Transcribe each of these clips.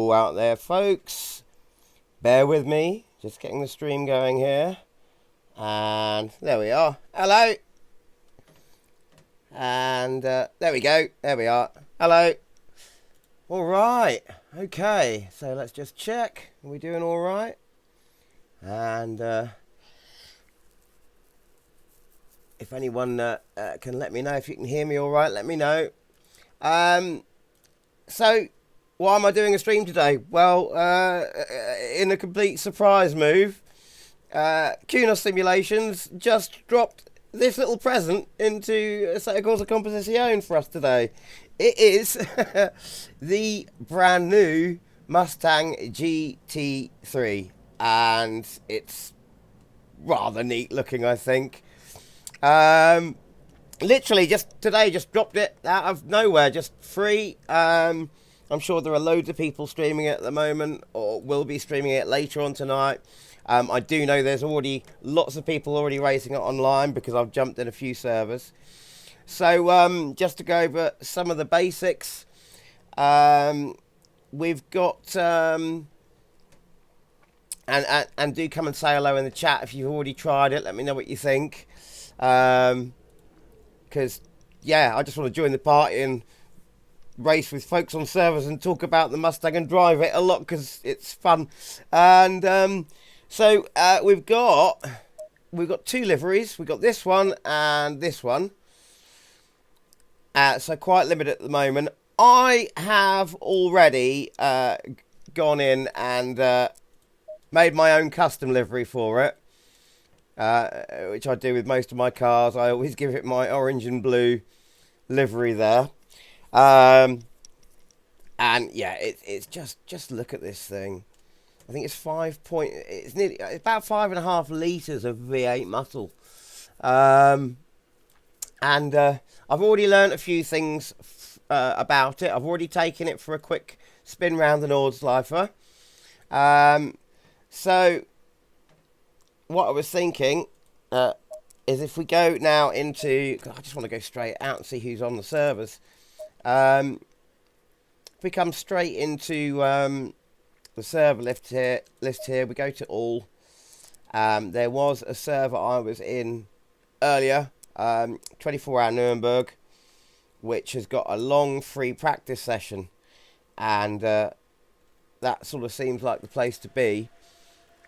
all out there, folks. Bear with me, just getting the stream going here. And there we are. Hello. And there we go. There we are. Hello. All right. Okay. So let's just check. Are we doing all right? And if anyone can let me know if you can hear me all right, let me know. So why am I doing a stream today? Well, in a complete surprise move, Kunos Simulations just dropped this little present into a set of Corsa Composizione for us today. It is the brand new Mustang GT3, and it's rather neat looking, I think. Literally just today, just dropped it out of nowhere, just free. I'm sure there are loads of people streaming it at the moment, or will be streaming it later on tonight. I do know there's already lots of people already racing it online because I've jumped in a few servers. So just to go over some of the basics, we've got and do come and say hello in the chat if you've already tried it. Let me know what you think, because yeah, I just want to join the party and race with folks on servers and talk about the Mustang and drive it a lot because it's fun. And so we've got two liveries. We've got this one and this one. So quite limited at the moment. I have already gone in and made my own custom livery for it, which I do with most of my cars. I always give it my orange and blue livery there. And yeah, it's just look at this thing. I think it's it's nearly about 5.5 litres of V8 muscle. And I've already learnt a few things about it. I've already taken it for a quick spin round the Nordschleifer. So what I was thinking is if we go now into, I just want to go straight out and see who's on the servers. If we come straight into the server list here, we go to all. There was a server I was in earlier, 24-hour Nuremberg, which has got a long free practice session, and that sort of seems like the place to be.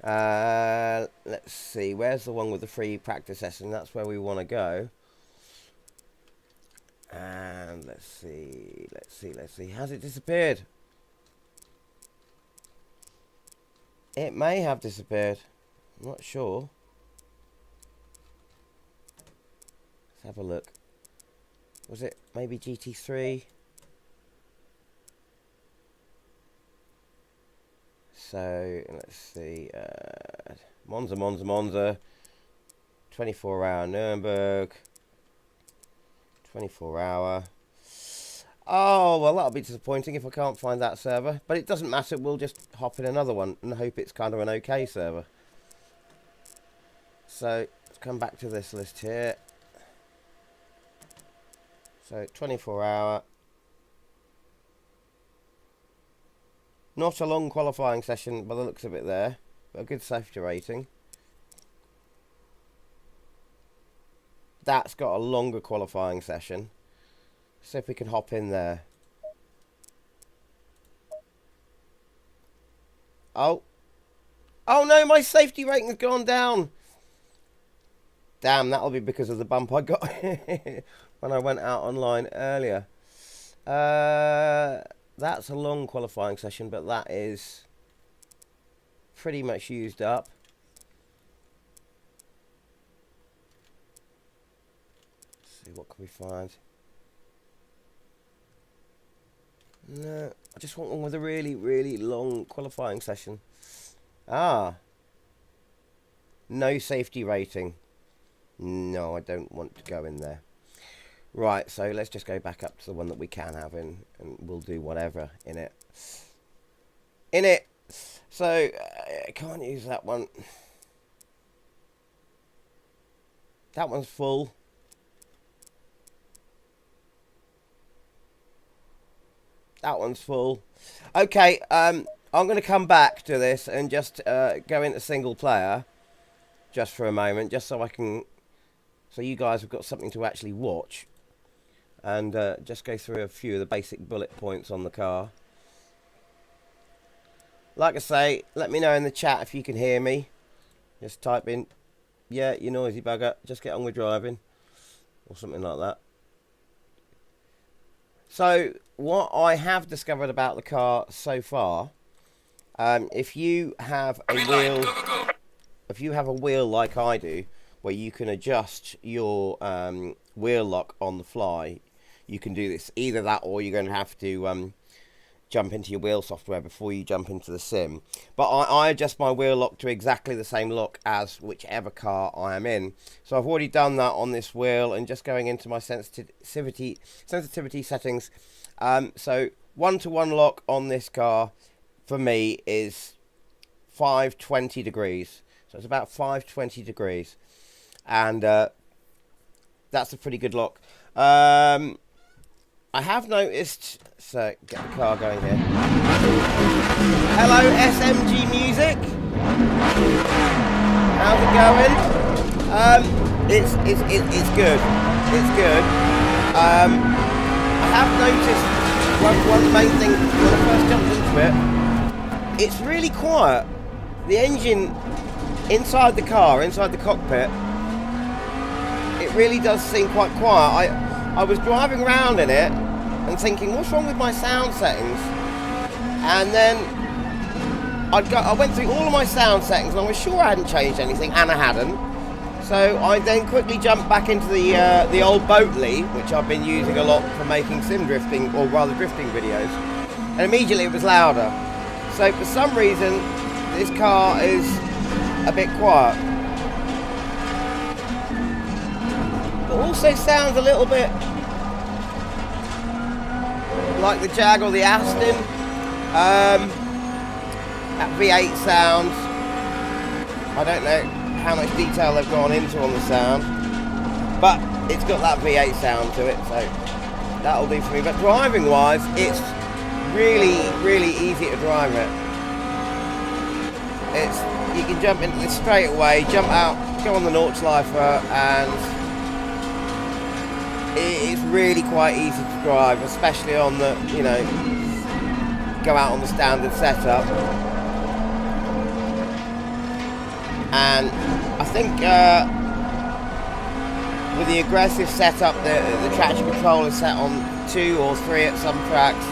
Let's see, where's the one with the free practice session? That's where we want to go. And let's see. Has it disappeared? It may have disappeared. I'm not sure. Let's have a look. Was it maybe GT3? So let's see. Monza. 24-hour Nuremberg. 24-hour. Oh, well, that'll be disappointing if I can't find that server. But it doesn't matter. We'll just hop in another one and hope it's kind of an okay server. So let's come back to this list here. So 24-hour. Not a long qualifying session by the looks of it there, but a good safety rating. That's got a longer qualifying session. See if we can hop in there. Oh. Oh no, my safety rating has gone down. Damn, that'll be because of the bump I got when I went out online earlier. That's a long qualifying session, but that is pretty much used up. Let's see, what can we find? No, I just want one with a really, really long qualifying session. Ah. No safety rating. No, I don't want to go in there. Right, so let's just go back up to the one that we can have in, and we'll do whatever in it. So, I can't use that one. That one's full. That one's full. Okay, I'm going to come back to this and just go into single player just for a moment, just so I can, so you guys have got something to actually watch, and just go through a few of the basic bullet points on the car. Like I say, let me know in the chat if you can hear me. Just type in, yeah, you noisy bugger, just get on with driving, or something like that. So, what I have discovered about the car so far, if you have a wheel, if you have a wheel like I do, where you can adjust your wheel lock on the fly, you can do this. Either that, or you're going to have to jump into your wheel software before you jump into the sim. But I adjust my wheel lock to exactly the same lock as whichever car I am in. So I've already done that on this wheel, and just going into my sensitivity settings. So 1-to-1 lock on this car for me is 520 degrees. So it's about 520 degrees, and that's a pretty good lock. I have noticed, so get the car going here. Hello SMG Music, how's it going? It's good, it's good. I have noticed one main thing when I first jumped into it, it's really quiet. The engine inside the car, inside the cockpit, it really does seem quite quiet. I was driving around in it and thinking, what's wrong with my sound settings? And then I went through all of my sound settings, and I was sure I hadn't changed anything, and I hadn't. So I then quickly jumped back into the old Boatly, which I've been using a lot for making sim drifting, or rather drifting videos, and immediately it was louder. So for some reason, this car is a bit quiet. It also sounds a little bit like the Jag or the Aston. That V8 sound, I don't know how much detail they've gone into on the sound, but it's got that V8 sound to it, so that'll do for me. But driving wise, it's really easy to drive it. You can jump into this straight away, jump out, go on the Nordschleifer, and it's really quite easy to drive, especially on the, you know, go out on the standard setup. And I think with the aggressive setup, the traction control is set on 2 or 3 at some tracks.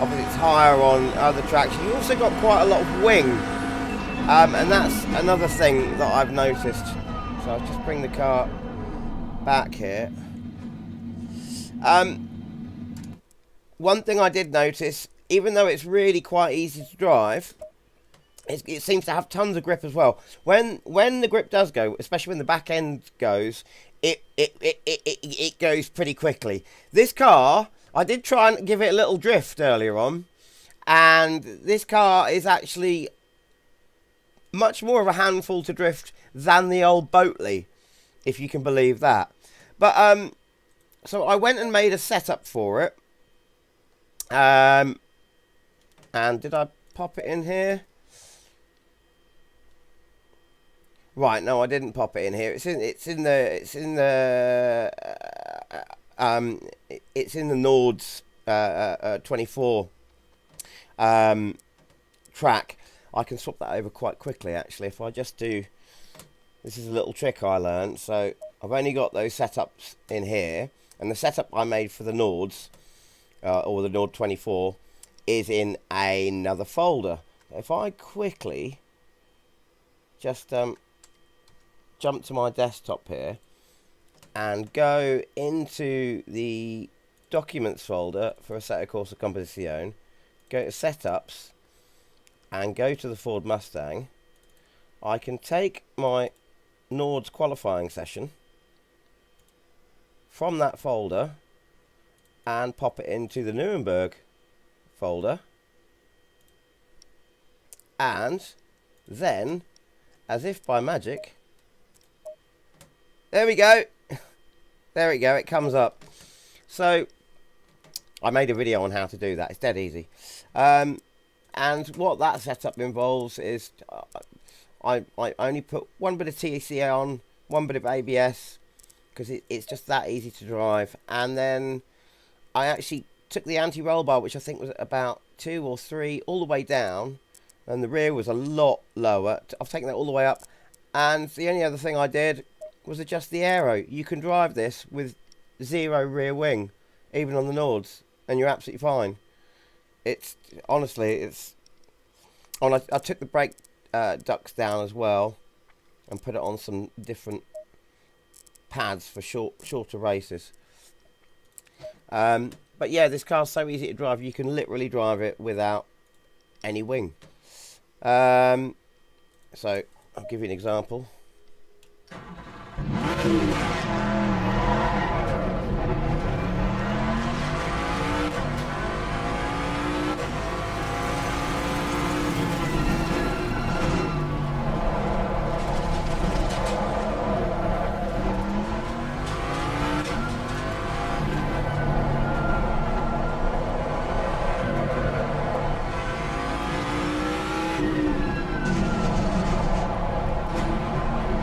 Obviously it's higher on other tracks. You've also got quite a lot of wing. And that's another thing that I've noticed. So I'll just bring the car back here. One thing I did notice, even though it's really quite easy to drive, it seems to have tons of grip as well. When the grip does go, especially when the back end goes, it goes pretty quickly. This car, I did try and give it a little drift earlier on, and this car is actually much more of a handful to drift than the old Boatly, if you can believe that. But so I went and made a setup for it. And did I pop it in here? Right, no, I didn't pop it in here. It's in the Nords 24 track. I can swap that over quite quickly, actually, if I just do. This is a little trick I learned. So I've only got those setups in here, and the setup I made for the Nords, or the Nord 24, is in another folder. If I quickly just jump to my desktop here and go into the Documents folder for Assetto Corsa Competizione, go to Setups, and go to the Ford Mustang, I can take my Nords qualifying session from that folder and pop it into the Nuremberg folder, and then, as if by magic, there we go. There we go, it comes up. So I made a video on how to do that. It's dead easy. And what that setup involves is I only put one bit of TAC on, one bit of ABS, because it's just that easy to drive. And then I actually took the anti-roll bar, which I think was about 2 or 3, all the way down, and the rear was a lot lower. I've taken that all the way up, and the only other thing I did was adjust the aero. You can drive this with 0 rear wing, even on the Nords, and you're absolutely fine. It's honestly, it's on. I took the brake ducts down as well, and put it on some different pads for shorter races. But yeah, this car's so easy to drive. You can literally drive it without any wing. So I'll give you an example.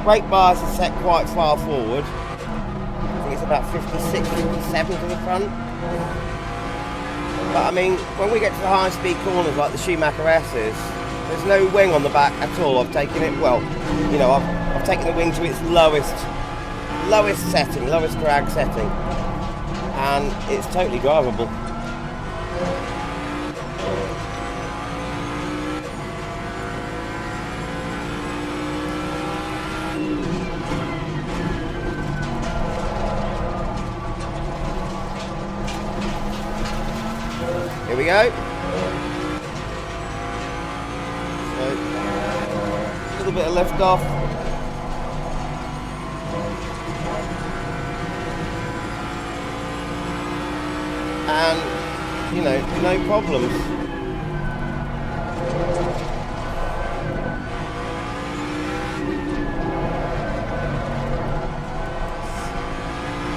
Brake bars are set quite far forward. I think it's about 56, 57 to the front. But I mean, when we get to the high speed corners like the Schumacher S's, there's no wing on the back at all. I've taken it, well, you know, I've taken the wing to its lowest setting, lowest drag setting. And it's totally drivable. Here we go. So, a little bit of lift off. And, you know, no problems.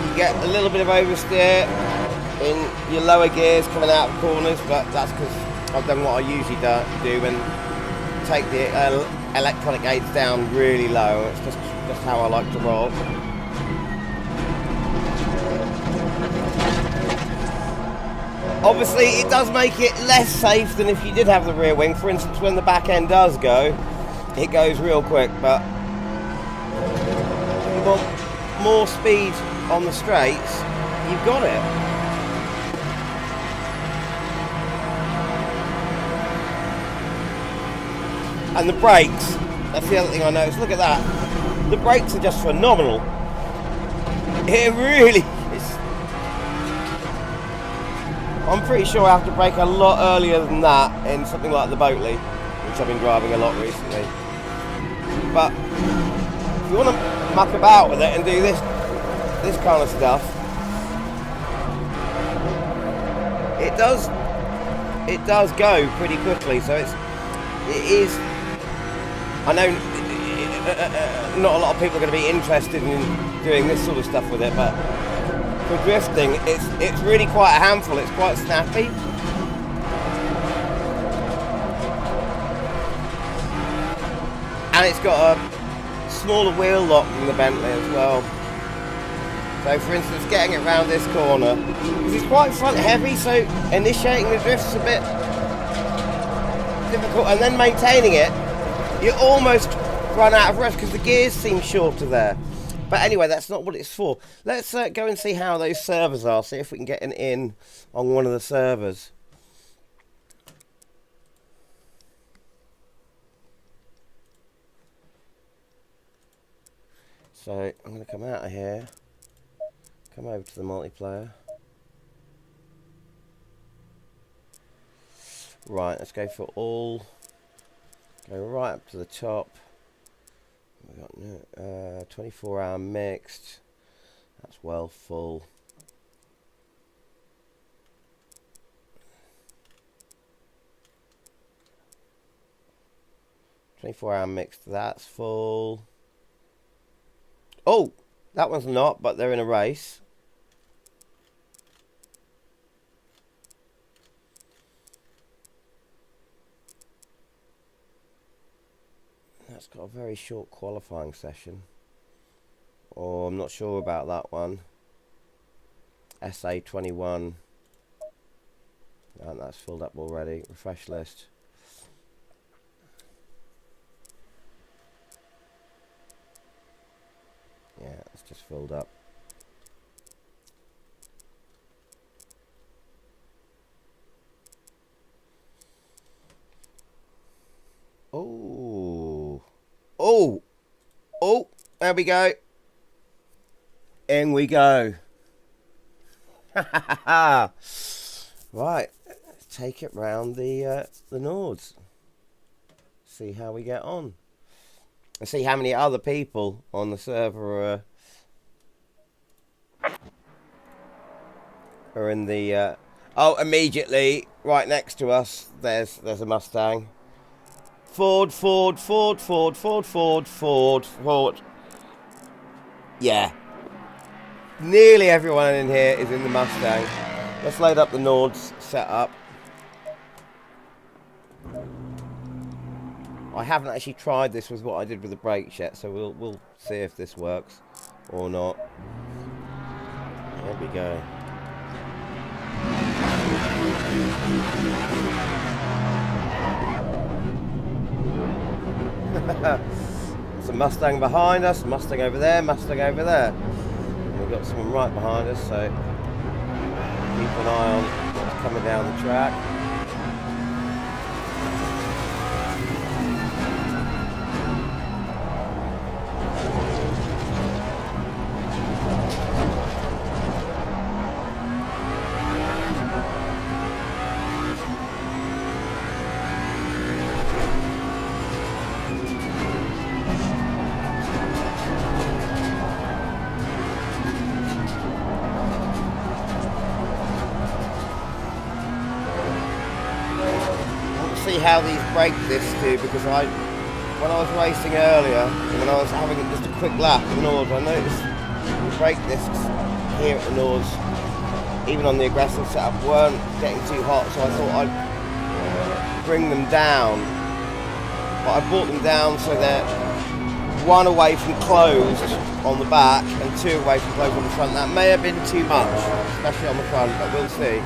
You get a little bit of oversteer in your lower gears coming out of corners, but that's because I've done what I usually do and take the electronic aids down really low. It's just how I like to roll. Obviously it does make it less safe than if you did have the rear wing. For instance, when the back end does go, it goes real quick, but if you want more speed on the straights, you've got it. And the brakes, that's the other thing I noticed. Look at that. The brakes are just phenomenal. It really is. I'm pretty sure I have to brake a lot earlier than that in something like the Boatley, which I've been driving a lot recently. But if you want to muck about with it and do this kind of stuff, it does go pretty quickly. So it is. I know not a lot of people are going to be interested in doing this sort of stuff with it, but for drifting, it's really quite a handful. It's quite snappy. And it's got a smaller wheel lock than the Bentley as well. So for instance, getting it around this corner, because it's quite front heavy, so initiating the drift's a bit difficult, and then maintaining it, you almost run out of rest because the gears seem shorter there. But anyway, that's not what it's for. Let's go and see how those servers are, see if we can get an in on one of the servers. So I'm going to come out of here, come over to the multiplayer. Right, let's go for all. Go right up to the top. We got 24-hour mixed. That's well full. $24-hour mixed. That's full. Oh, that one's not, but they're in a race. That's got a very short qualifying session. Or I'm not sure about that one. SA21. And that's filled up already. Refresh list. Yeah, it's just filled up. Oh. Oh. Oh. There we go. In we go. Right. Let's take it round the Nords. See how we get on. And see how many other people on the server are in the... oh, immediately, right next to us, there's a Mustang. Ford, Ford, Ford, Ford, Ford, Ford, Ford, Ford. Yeah. Nearly everyone in here is in the Mustang. Let's load up the Nords setup. I haven't actually tried this with what I did with the brakes yet, so we'll see if this works or not. There we go. There's a Mustang behind us, Mustang over there, Mustang over there. And we've got someone right behind us, so keep an eye on what's coming down the track. See how these brake discs do, because when I was racing earlier, when I was having just a quick lap of the Nords, I noticed the brake discs here at the Nords, even on the aggressive setup, weren't getting too hot, so I thought I'd bring them down. But I brought them down so they're one away from closed on the back and two away from closed on the front. That may have been too much, especially on the front, but we'll see.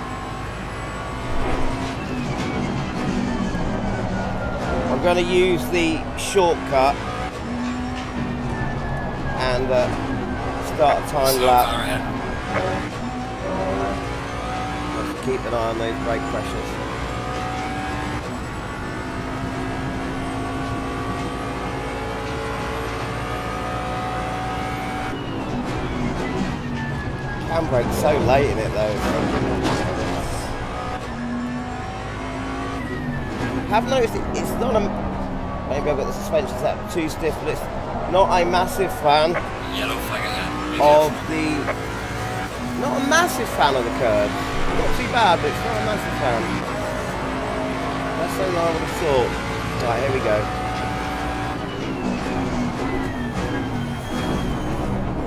I'm going to use the shortcut and start a time lap. Let's keep an eye on those brake pressures. Handbrake's so late in it though. I've noticed it's not a... Maybe I've got the suspension set too stiff, but it's not a massive fan of the... Not a massive fan of the curb. Not too bad, but it's not a massive fan. That's something I would have thought. Right, here we go.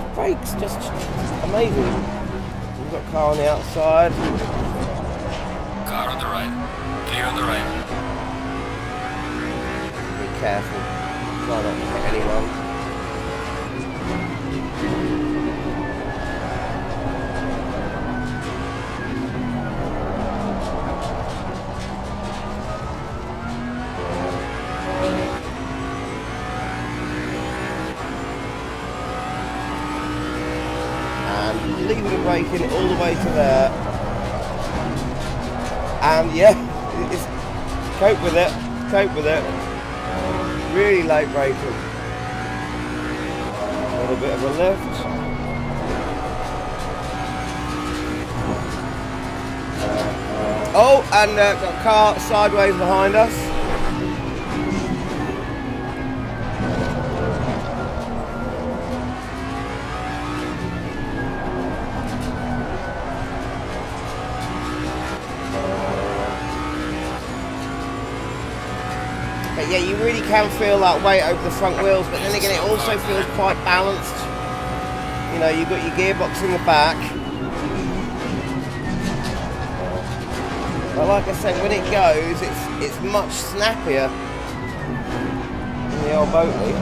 The brakes just amazing. We've got a car on the outside. Car on the right. Clear on the right. Careful, try not to hit anyone. And leaving the braking all the way to there. And yeah, cope with it, cope with it. Really late braking. A little bit of a lift. Oh, and got a car sideways behind us. Yeah, you really can feel that weight over the front wheels, but then again it also feels quite balanced. You know, you've got your gearbox in the back. But like I said, when it goes, it's much snappier. And the old Boatley.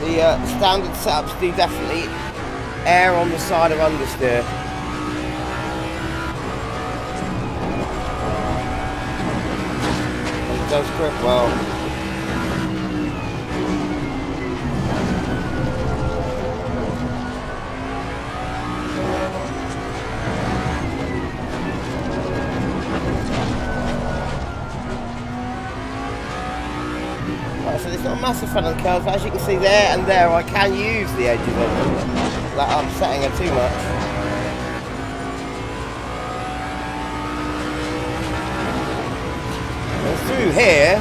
The standard setups do definitely err on the side of understeer. It does grip well. So it's not a massive fan of the curves, but as you can see there and there, I can use the edges of them without upsetting her too much. And through here,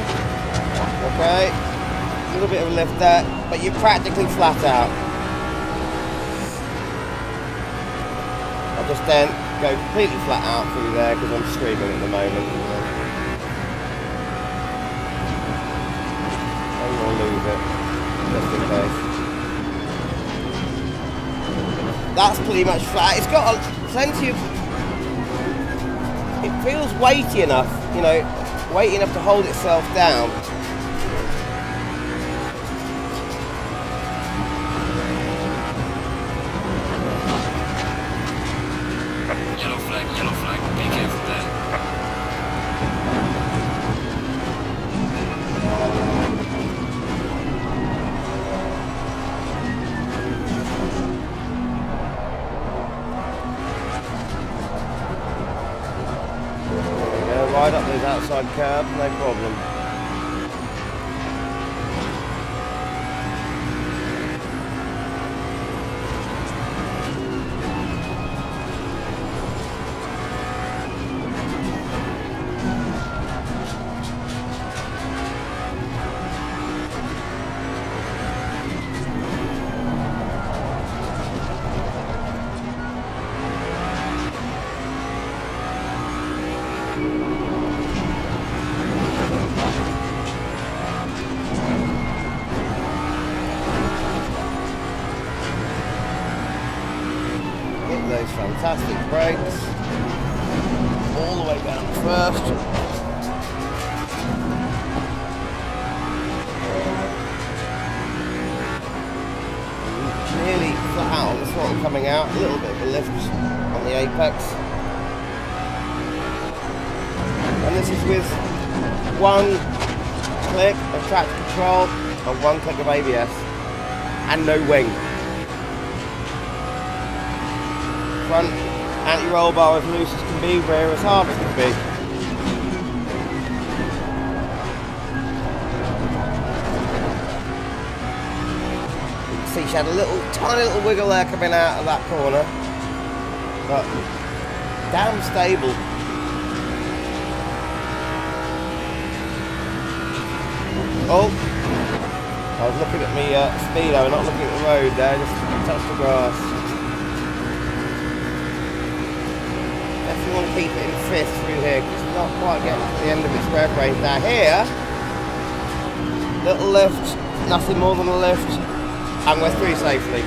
okay, a little bit of a lift there, but you're practically flat out. I just then go completely flat out through there because I'm streaming at the moment. Lose it, just in case. That's pretty much flat. It's got plenty of... It feels weighty enough, you know, weighty enough to hold itself down. Yellow flag, be careful there. Right up those outside curbs, no problem. Those fantastic brakes all the way down first. Nearly flat out on the throttle coming out, a little bit of a lift on the apex. And this is with one click of traction control and one click of ABS and no wing. Front anti-roll bar as loose as can be, rear as hard as can be. You can see she had a tiny little wiggle there coming out of that corner, but damn stable. Oh, I was looking at me speedo, not looking at the road there, just touched the grass. You want to keep it in fifth through here because it's not quite getting to the end of its rev range. Now here, little lift, nothing more than a lift, and we're through safely.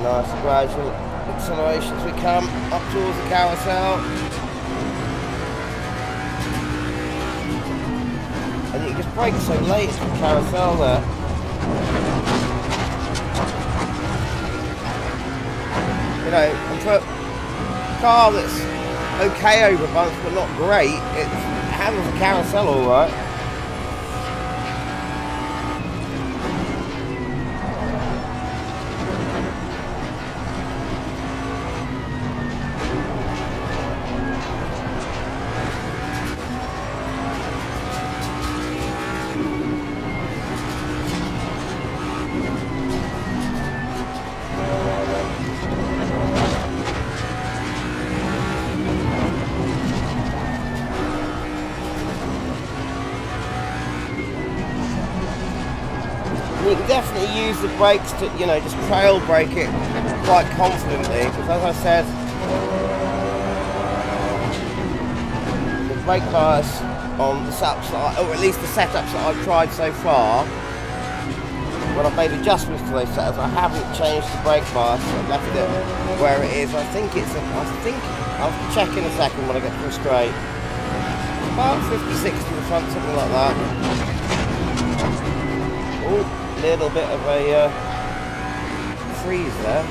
Nice gradual acceleration as we come up towards the carousel. And you can just brake so late into the carousel there. You know, and for a car that's okay over bumps but not great, it handles the carousel alright. You can definitely use the brakes to, you know, just trail brake it quite confidently, because as I said, the brake bias on the setups that or at least the setups that I've tried so far. When I've made adjustments to those setups, I haven't changed the brake bias. I've left it where it is. I think I'll check in a second when I get to a straight. About 50-60 in the front, something like that. Oh, little bit of a freeze there.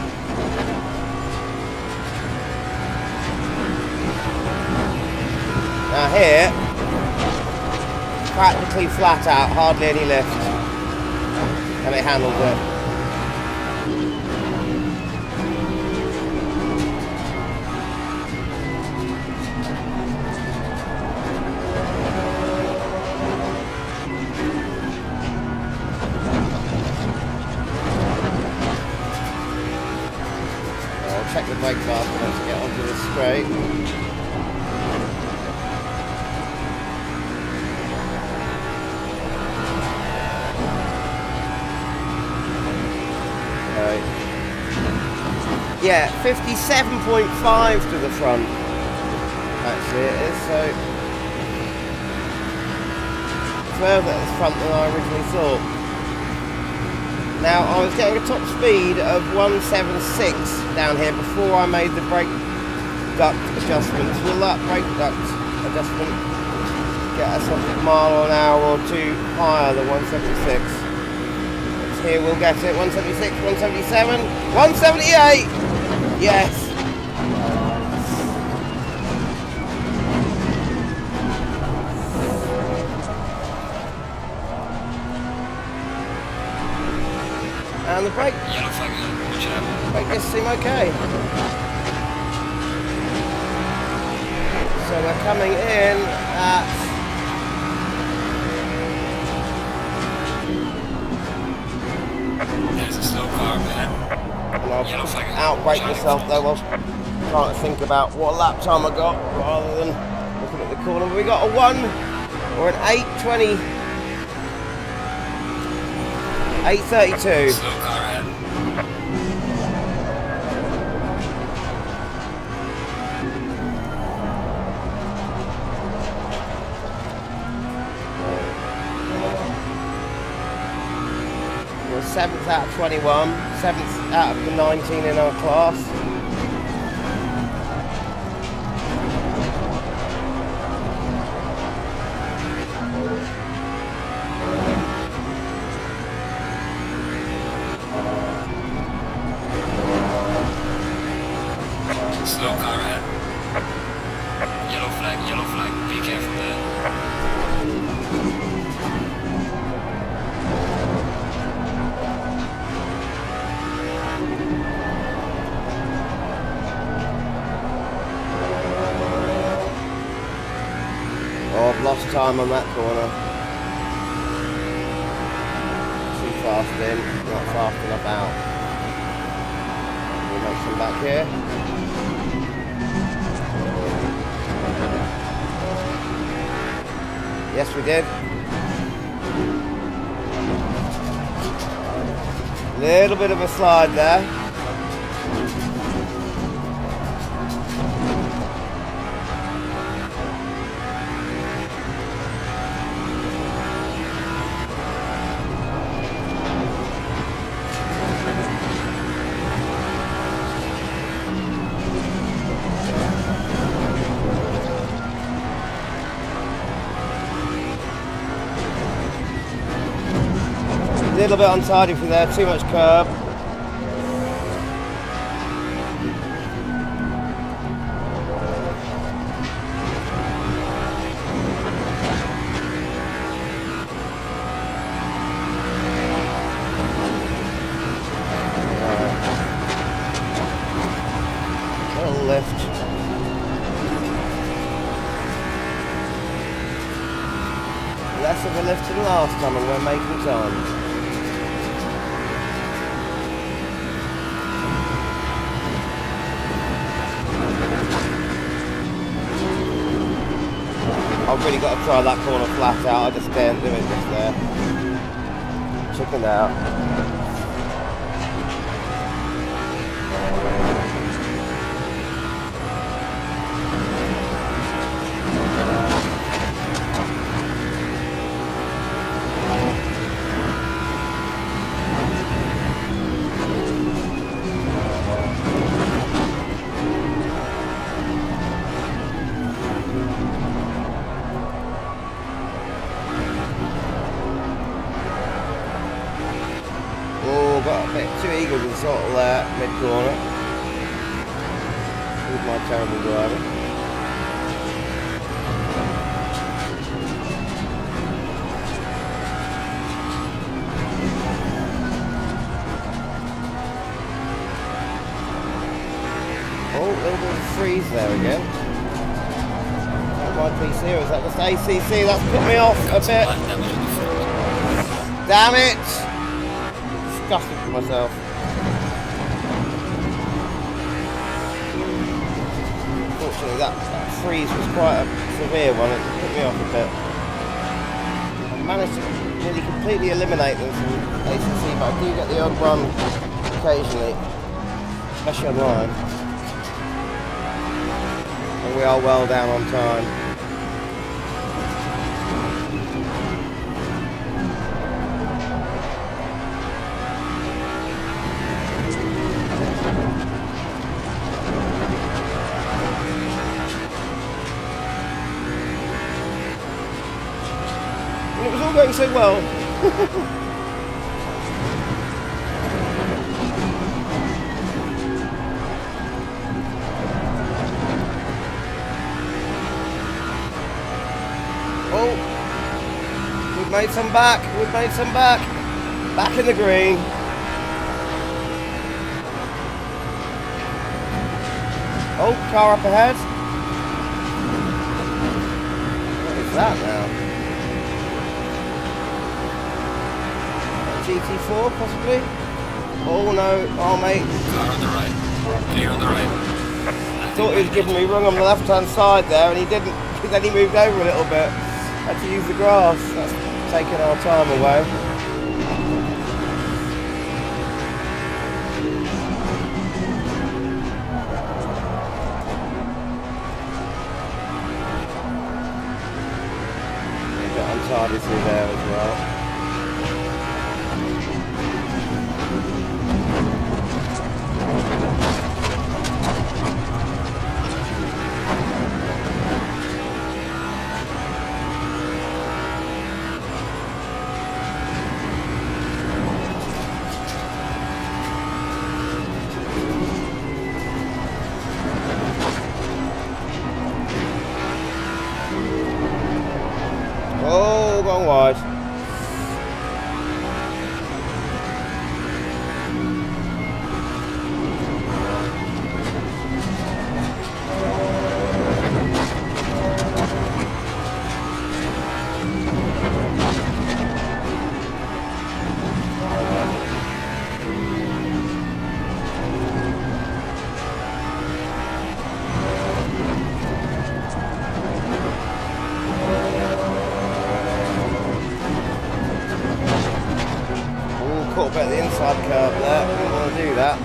Now here, practically flat out, hardly any lift, and it handles it. I'll check the brake bar once I get onto the straight. Yeah, 57.5 to the front. Actually, it is so further at the front than I originally thought. Now, I was getting a top speed of 176 down here before I made the brake duct adjustments. Will that brake duct adjustment get us a mile an hour or two higher than 176? Here we'll get it, 176, 177, 178! Yes! And the brake just seem okay. So we're coming in at There's a slow car, man. and I'll outbrake myself though. I was trying to think about what lap time I got rather than looking at the corner. We got a 1 or an 8:20, 8:32. Slow car ahead. We're 7th out of 21, 7th out of the 19 in our class. Slow car ahead. Yellow flag, be careful there. Oh, I've lost time on that corner. Too fast in, not fast enough out. We'll make some back here. Yes, we did. Little bit of a slide there. A little bit untidy from there, too much curb. Little lift. Less of a lift than last time and we're making time. I've really got to try that corner flat out. I just can't do it just there. Chicken out. throttle there, mid-corner. With my terrible driving. Oh, a little bit of freeze there again. My PC, or is that just ACC? That's put me off a bit. Damn it! Disgusted with myself. Unfortunately, that freeze was quite a severe one. It put me off a bit. I managed to nearly completely eliminate them from ACC, but I do get the odd one occasionally, especially online. And we are well down on time. And it was all going so well. Oh, we've made some back. We've made some back. Back in the green. Oh, car up ahead. What is that now? GT3 possibly? Oh no, oh mate. Car on the right. Clear on the right. Thought he was giving me wrong on the left hand side there, and he didn't. Then he moved over a little bit. Had to use the grass. That's taking our time away. A bit untidy through there as well. Oh, gone wide. Caught a bit of the inside curve there, didn't want to do that.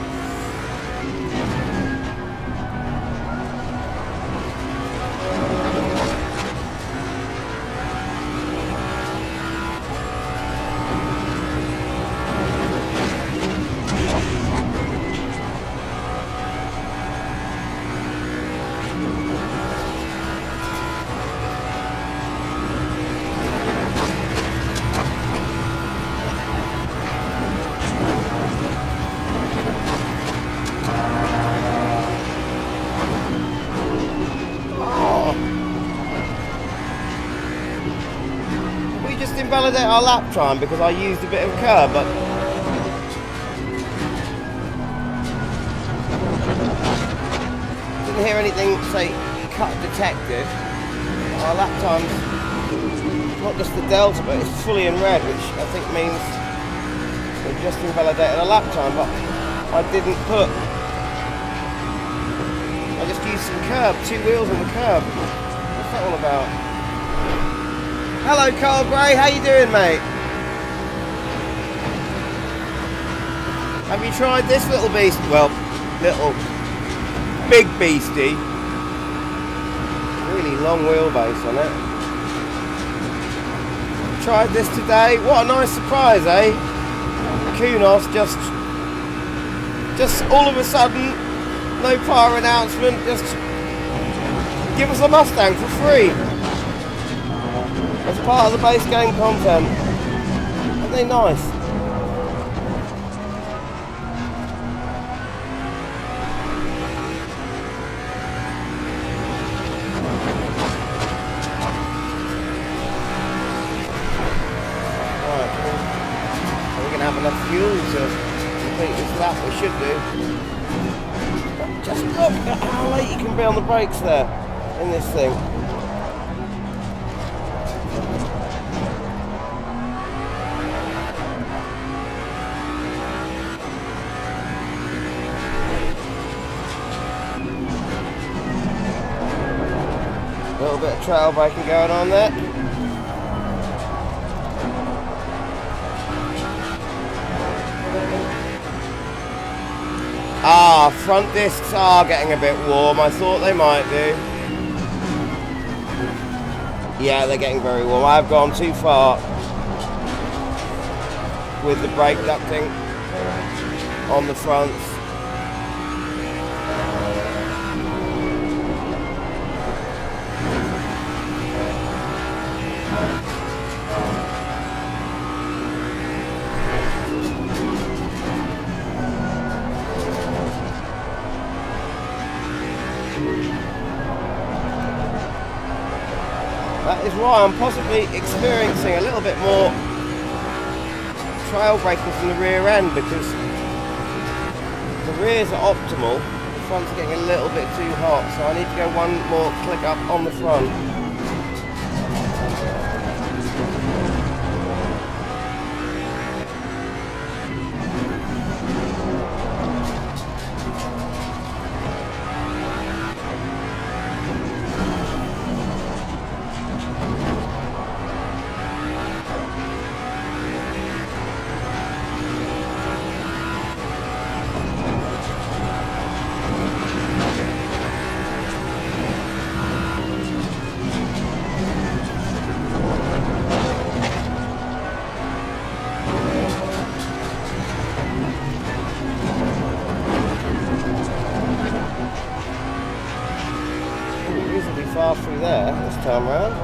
Invalidate our lap time because I used a bit of curb, but didn't hear anything say cut detected. Our lap time's not just the delta, but it's fully in red, which I think means we've just invalidated our lap time, but I didn't put. I just used some curb, 2 wheels on the curb. What's that all about? Hello Carl Gray, how you doing mate? Have you tried this little beast? Well, little big beastie. Really long wheelbase on it. Tried this today. What a nice surprise, eh? Kunos just all of a sudden, no prior announcement, just give us a Mustang for free. As part of the base game content. Aren't they nice? should do. But just look at how late you can be on the brakes there in this thing. A little bit of trail braking going on there. Ah, front discs are getting a bit warm. I thought they might do. Yeah, they're getting very warm. I've gone too far with the brake ducting on the fronts. That is why I'm possibly experiencing a little bit more trail braking from the rear end, because the rears are optimal, the front's getting a little bit too hot, so I need to go one more click up on the front. Far through there this time round.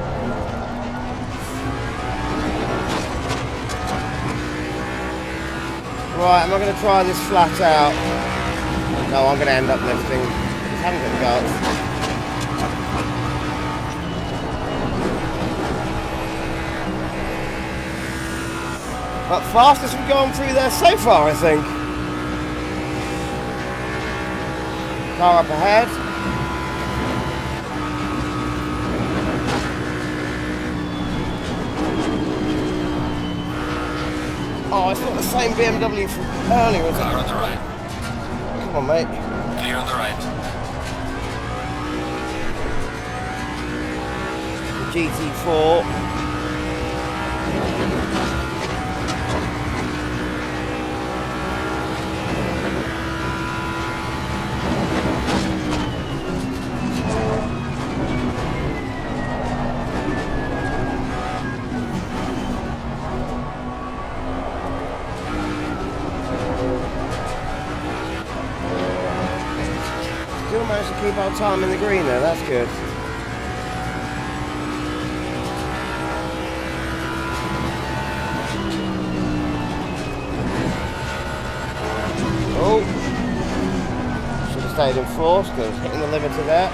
Right, am I going to try this flat out? No, I'm going to end up lifting. I haven't got the guts. But fastest we've gone through there so far, I think. Car up ahead. Oh, it's not the same BMW from earlier, is it? Car on the right. Come on, mate. Clear on the right. GT3. Still managed to keep our time in the green there, that's good. Oh, should have stayed in fourth because hitting the limiter there.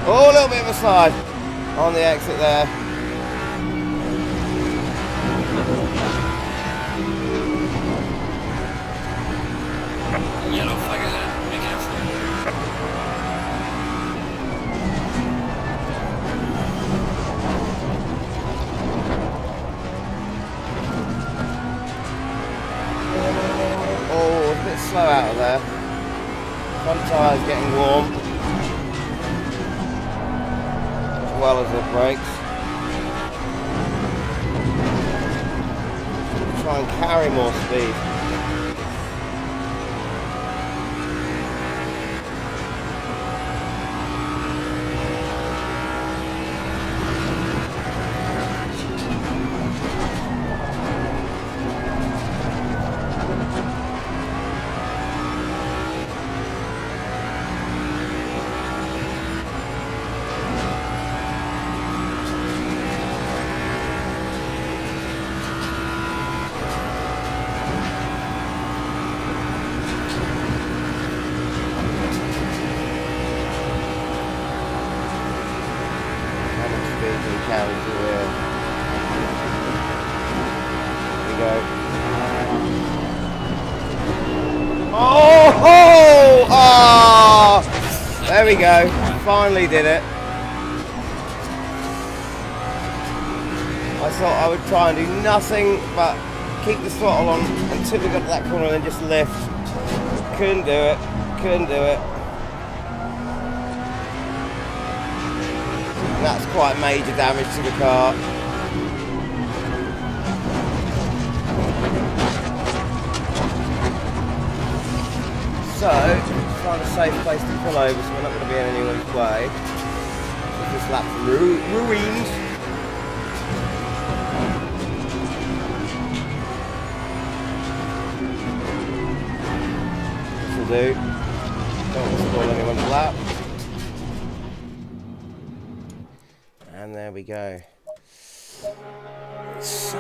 Oh, a little bit of a slide on the exit there. Yellow flag ahead. Be careful. Oh, a bit slow out of there. Front tyre's getting warm, as well as the brakes. Try and carry more speed. go. Oh! Oh! There we go. Finally did it. I thought I would try and do nothing but keep the throttle on until we got to that corner and then just lift. Couldn't do it. Couldn't do it. And that's quite major damage to the car. So, find a safe place to pull over so we're not going to be in anyone's way. This lap's ruined. This will do. Don't want to spoil anyone's lap. And there we go. So...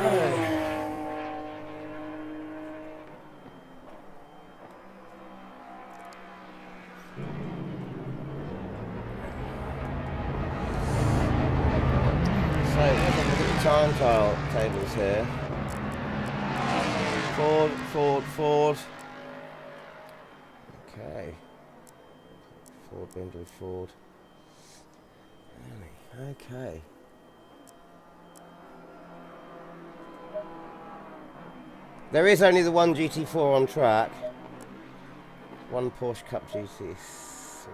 tactile tables here. Forward, forward, forward. Okay. Forward, bend forward. Okay. There is only the one GT4 on track. One Porsche Cup GT3.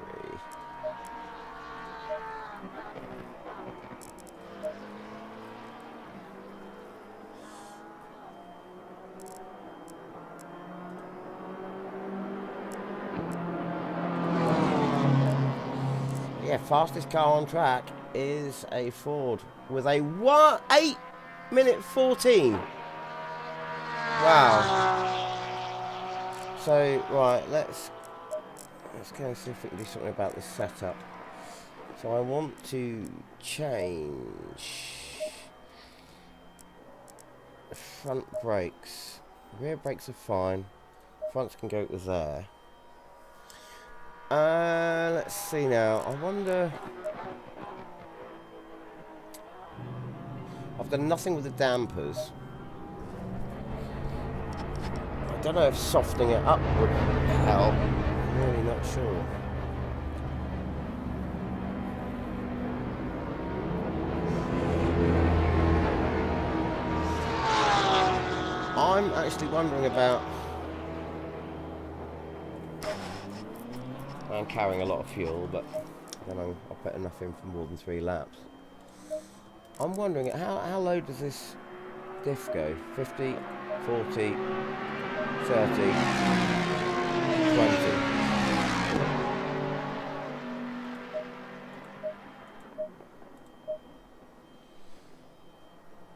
Yeah, fastest car on track is a Ford with a 8:14. Wow. So right, let's go and see if we can do something about this setup. So I want to change the front brakes. Rear brakes are fine. Fronts can go to there. Let's see now. I wonder. I've done nothing with the dampers. I don't know if softening it up would help. I'm really not sure. I'm actually wondering about. I'm carrying a lot of fuel, but I don't know, I'll put enough in for more than 3 laps. I'm wondering, how low does this diff go? 50, 40, 30, 20.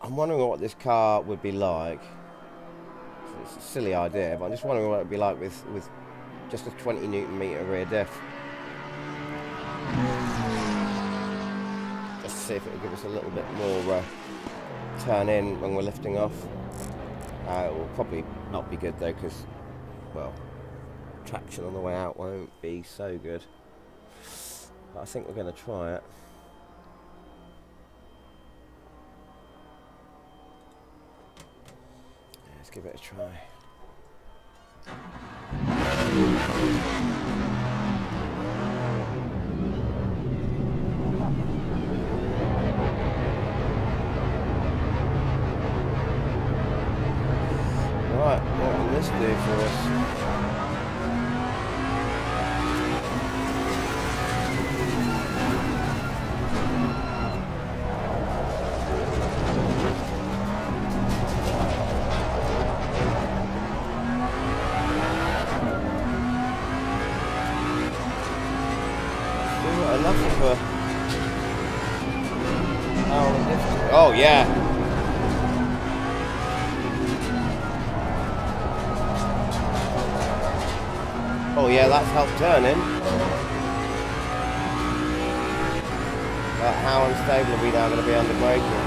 I'm wondering what this car would be like. It's a silly idea, but I'm just wondering what it would be like with just a 20 Newton meter rear diff. Just to see if it will give us a little bit more turn in when we're lifting off. It will probably not be good though, because, well, traction on the way out won't be so good. But I think we're going to try it. Let's give it a try. Right, what will this do for us? Oh yeah. Oh yeah, that's helped turning. But how unstable are we now going to be under braking?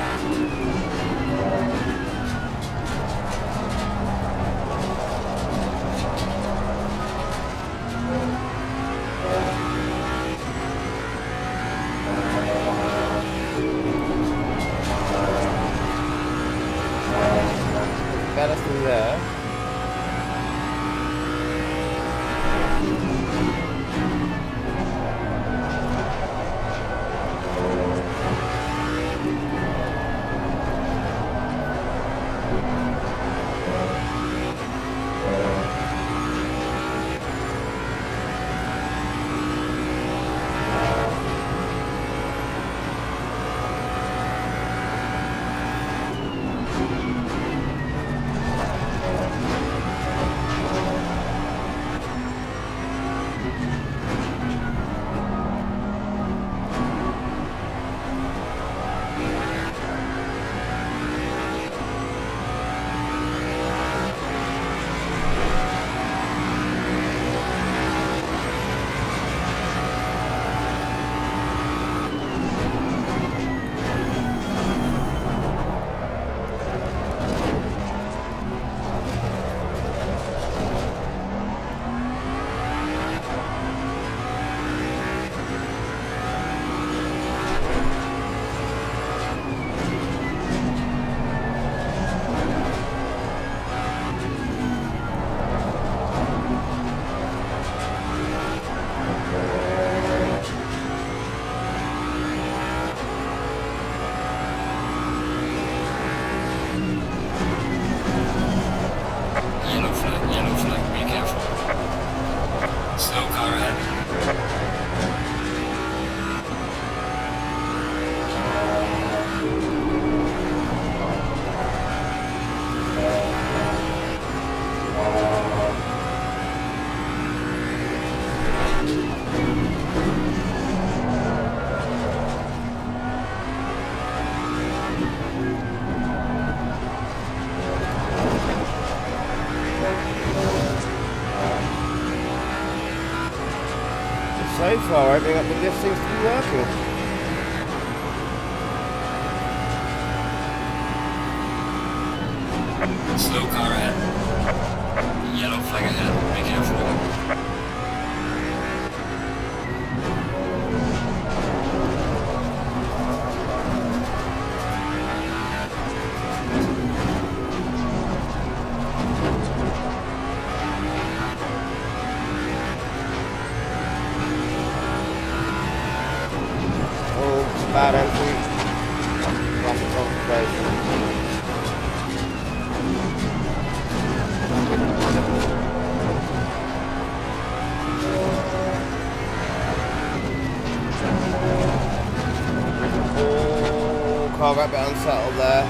better through there. Yellow flag, be careful. Slow car ahead. So far, opening up the diff seems to be working. Slow car ahead. Yellow flag ahead, be careful. Bad entry. Rapid concentration. Oh, car got a bit unsettled there.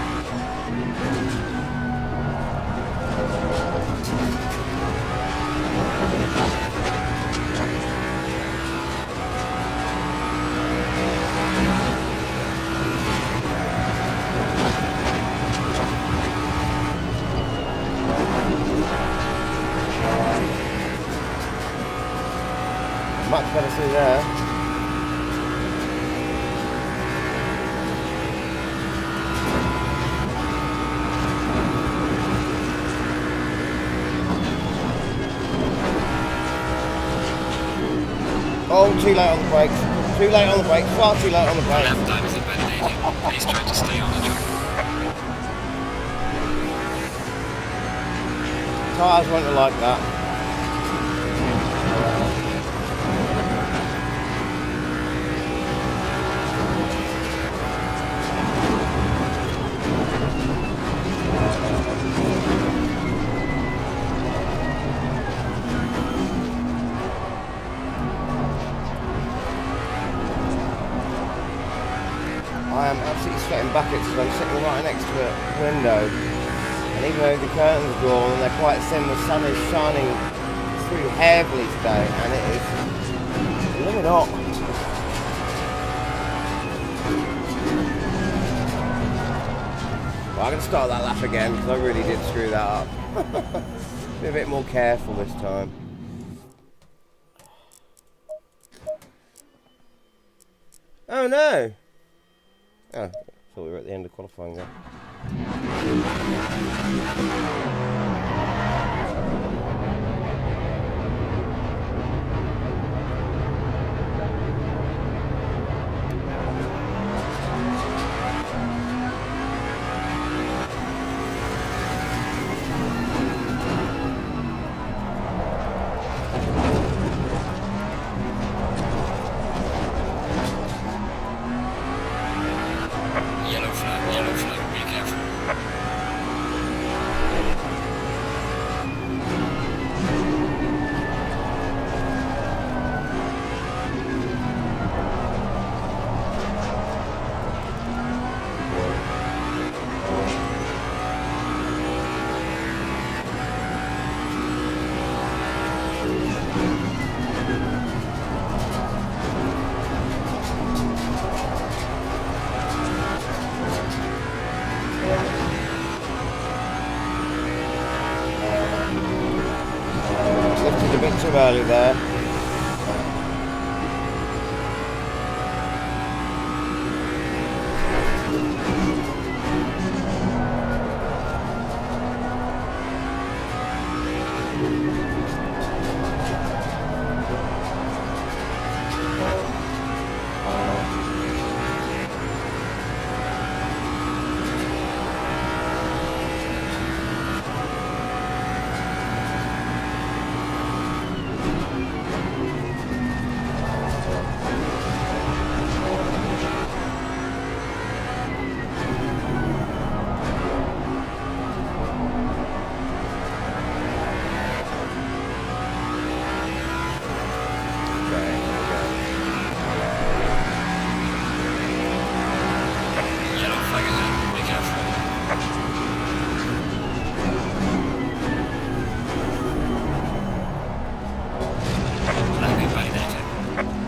Much better through there. Oh, too late on the brakes. Too late on the brakes. Far too late on the brakes. Lap time is invalidating. Please try to stay on the track. Tyres won't have liked that. I am absolutely sweating buckets because I'm sitting right next to a window, and even though the curtains are drawn and they're quite thin, the sun is shining through heavily today, and it is blooming hot. Well, I'm going to start that lap again because I really did screw that up. Be a bit more careful this time. Oh no! Oh, I thought we were at the end of qualifying there. bit too early there.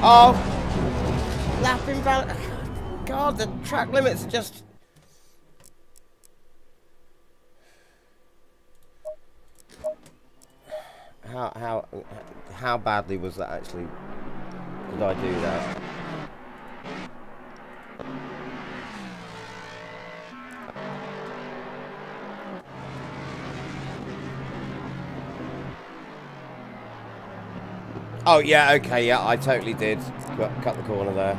Oh, lapping balance. God, the track limits are just. How badly was that actually? Did I do that? Oh yeah, okay, yeah, I totally did cut the corner there.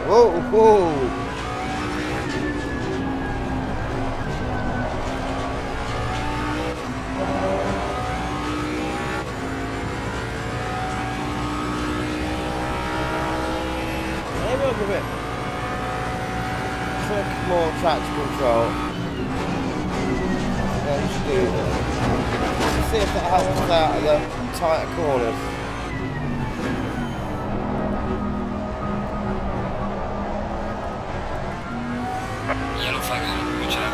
Whoa, whoa. Maybe I'll give it a bit more traction control. Let's do this. See if that helps us out of the tighter corners. Yellow flag on, good job.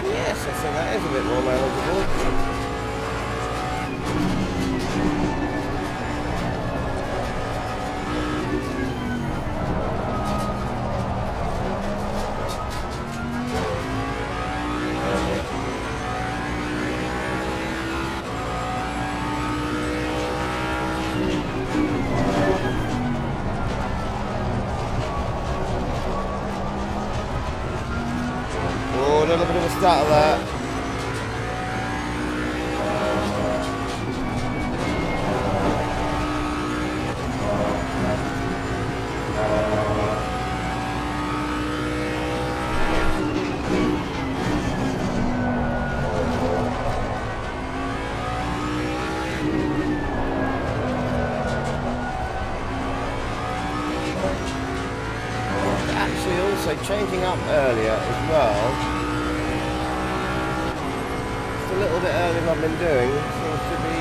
Yes, I think that is a bit more manageable. Oh, a little bit of a stutter there. Actually also changing up earlier as well. Just a little bit earlier than I've been doing. Seems to be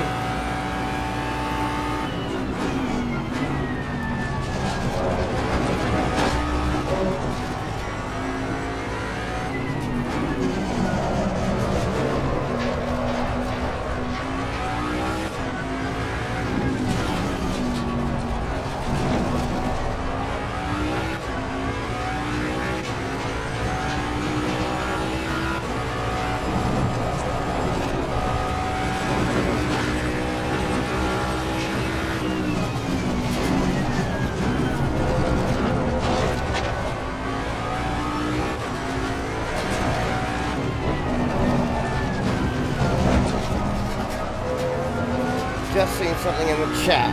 just seen something in the chat.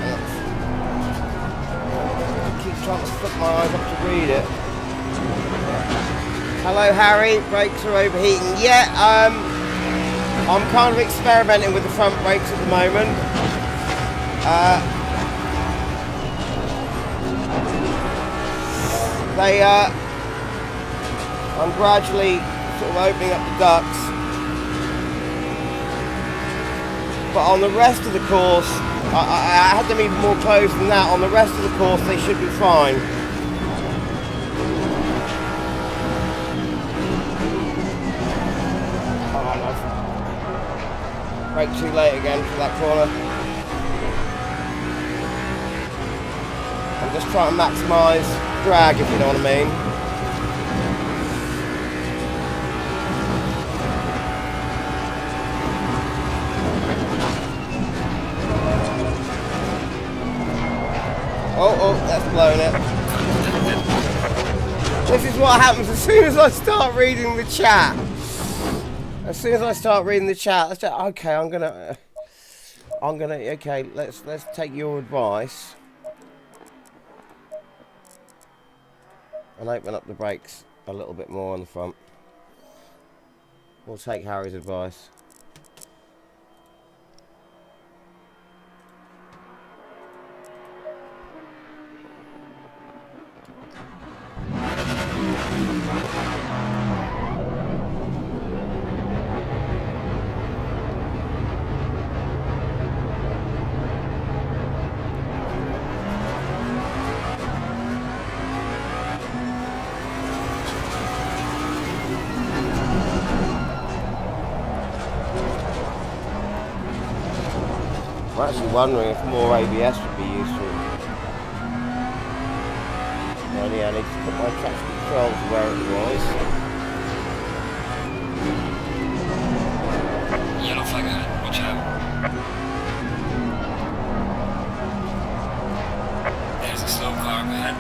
I keep trying to flick my eyes up to read it. Hello, Harry. Brakes are overheating. Yeah, I'm kind of experimenting with the front brakes at the moment. I'm gradually sort of opening up the ducts. But on the rest of the course, I had them even more closed than that. On the rest of the course, they should be fine. Oh, no. Brake too late again for that corner. I'm just trying to maximise drag, if you know what I mean. Oh, that's blown it. This is what happens as soon as I start reading the chat. As soon as I start reading the chat, okay, okay, let's take your advice and open up the brakes a little bit more on the front. We'll take Harry's advice. I'm actually wondering if more ABS would be useful. Only I need to put my traction controls where it was. Yellow flag ahead, watch out. There's a slow car ahead.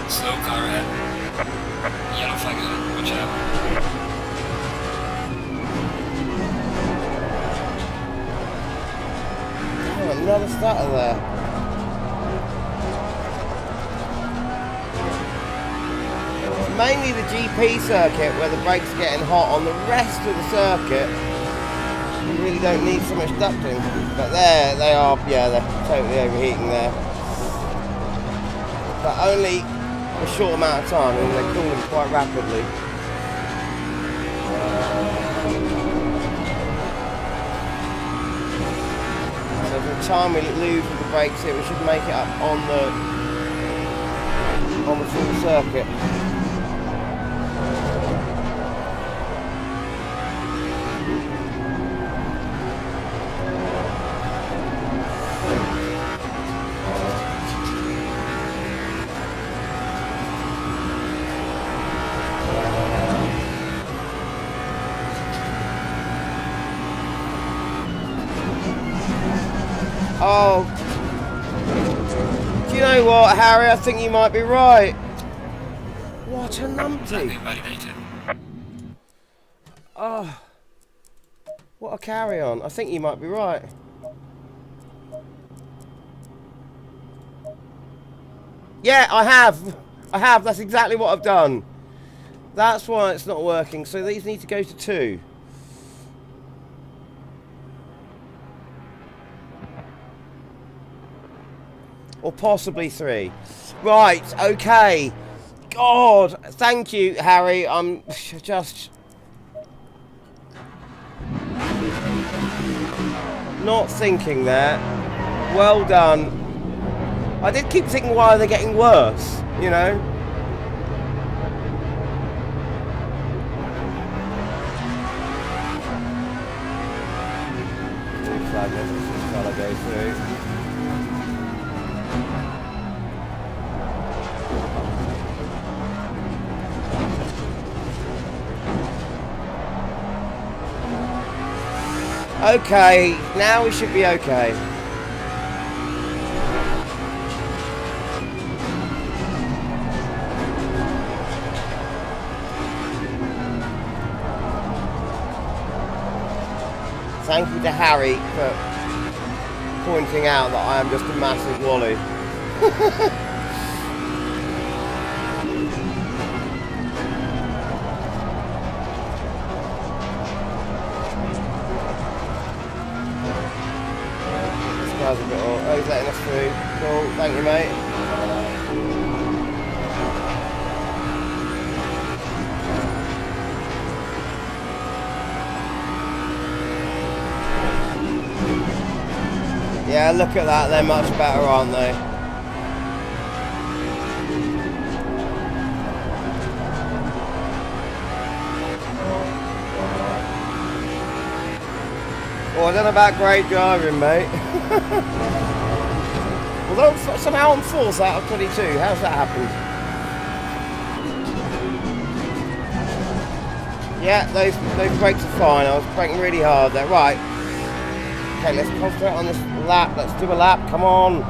Slow car ahead. Yellow flag ahead, watch out. Oh, another starter there. It's mainly the GP circuit where the brakes are getting hot. On the rest of the circuit, you really don't need so much ducting. But there they are, yeah, they're totally overheating there. But only a short amount of time, and they're cooling quite rapidly. So by the time we lose with the brakes here, we should make it up on the full circuit. Oh. Do you know what, Harry? I think you might be right. What a numpty. Oh. What a carry on. I think you might be right. Yeah, I have. I have. That's exactly what I've done. That's why it's not working. So these need to go to 2. Or possibly 3. Right, okay. God, thank you, Harry. I'm just not thinking there. Well done. I did keep thinking, why are they getting worse, you know? Flag this fella go through. Okay, now we should be okay. Thank you to Harry for pointing out that I am just a massive wally. A bit off. Oh, he's letting us through. Cool, thank you, mate. Yeah, look at that, they're much better, aren't they? Oh, I don't know about great driving, mate. Although somehow I'm 4th out of 22. How's that happened? Yeah, those brakes are fine. I was braking really hard there. Right. Okay, let's concentrate on this lap. Let's do a lap. Come on.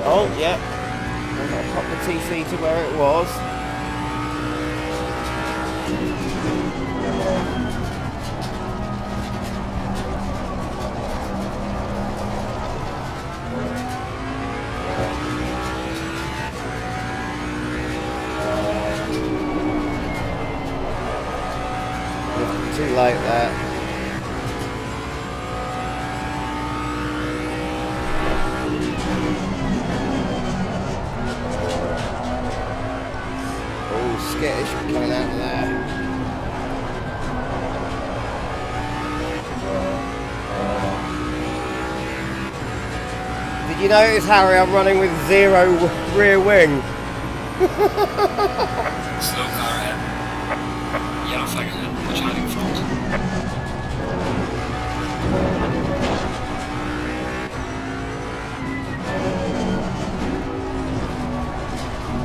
Oh, yeah. I'm going to pop the TC to where it was. Too late there. Skittish coming out of there. Did you notice, Harry, I'm running with 0 rear wing? Slow car ahead. Yellow flag ahead. Watch out in front.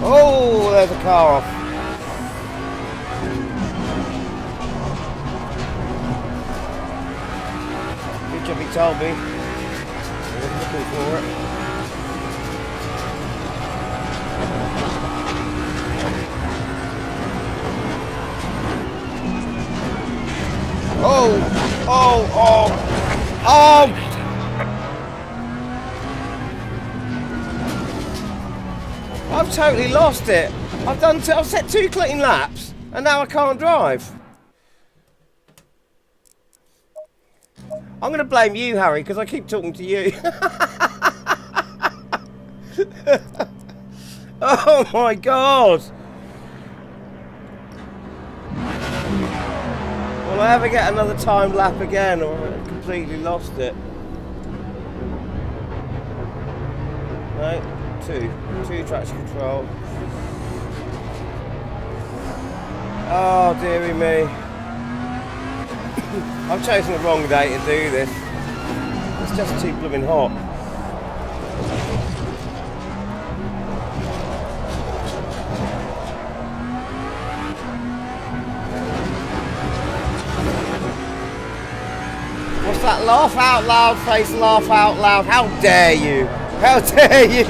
Oh, there's a car off. Good job he told me. I was looking for it. Oh! Oh! Oh! Oh! I've totally lost it. I've set 2 clean laps, and now I can't drive. I'm going to blame you, Harry, because I keep talking to you. Oh my god! Will I ever get another time lap again, or have I completely lost it? No, two traction control. Oh dearie me. I've chosen the wrong day to do this. It's just too blooming hot. What's that? Laugh out loud face, laugh out loud. How dare you? How dare you?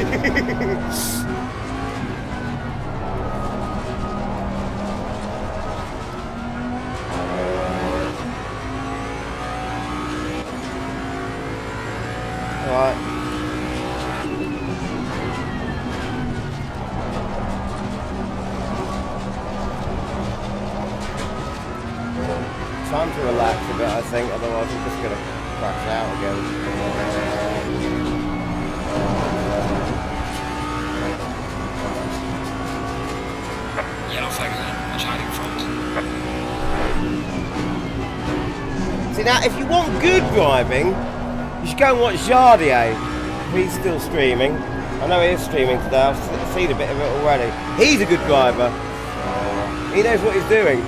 Right. Time to relax a bit, I think, otherwise I'm just going to crash out again. Yellow flag ahead, watch hiding front. See, now, if you want good driving, you should go and watch Jardier. He's still streaming. I know he is streaming today. I've seen a bit of it already. He's a good driver. He knows what he's doing.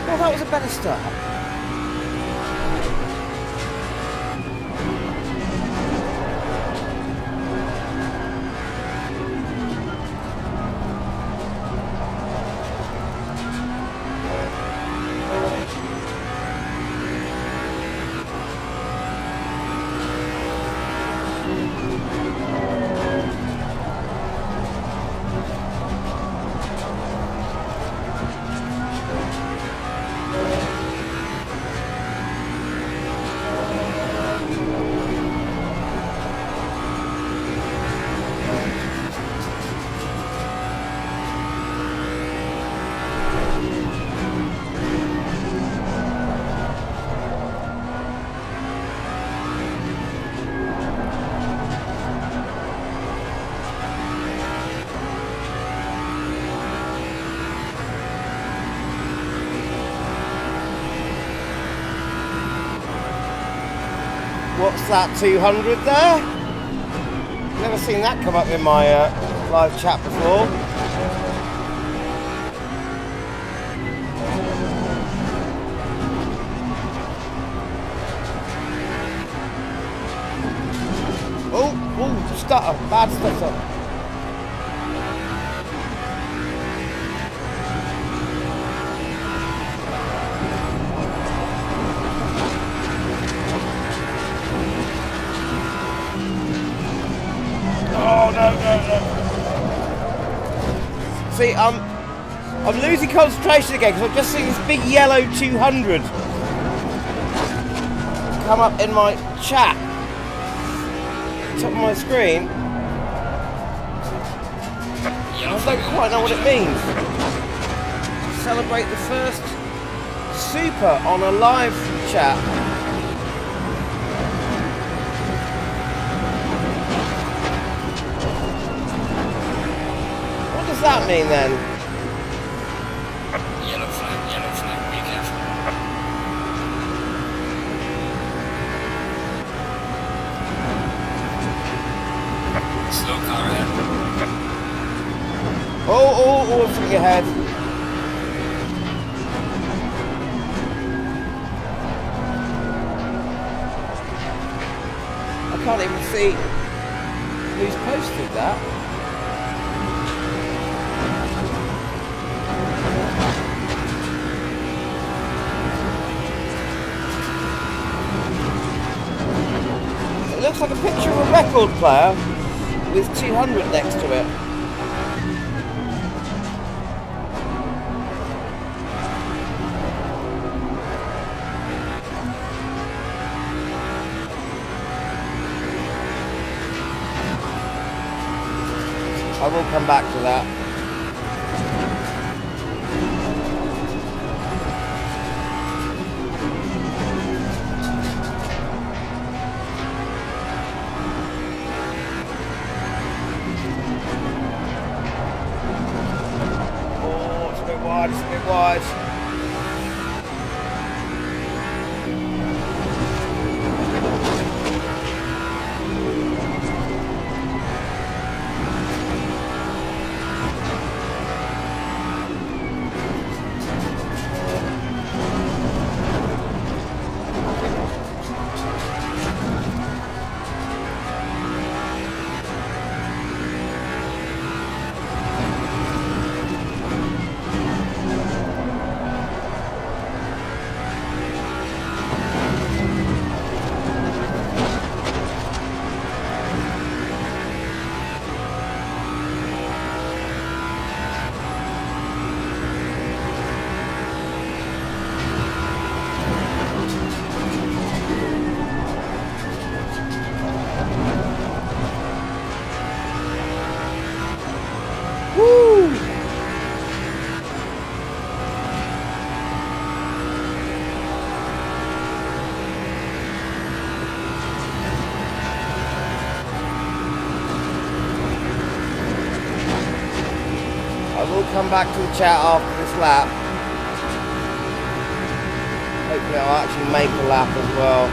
Well, that was a better start. What's that, 200 there? Never seen that come up in my live chat before. Oh, stutter, bad stutter. See, I'm losing concentration again because I've just seen this big yellow 200 come up in my chat, top of my screen. I don't quite know what it means. Celebrate the first super on a live chat. What does that mean then? Yellow flag, be careful. Slow car ahead. Oh, from your head. I can't even see Who's posted that? It looks like a picture of a record player with 200 next to it. I will come back to that. Oh, it's a bit wide, it's a bit wide. Come back to the chat after this lap. Hopefully I'll actually make a lap as well.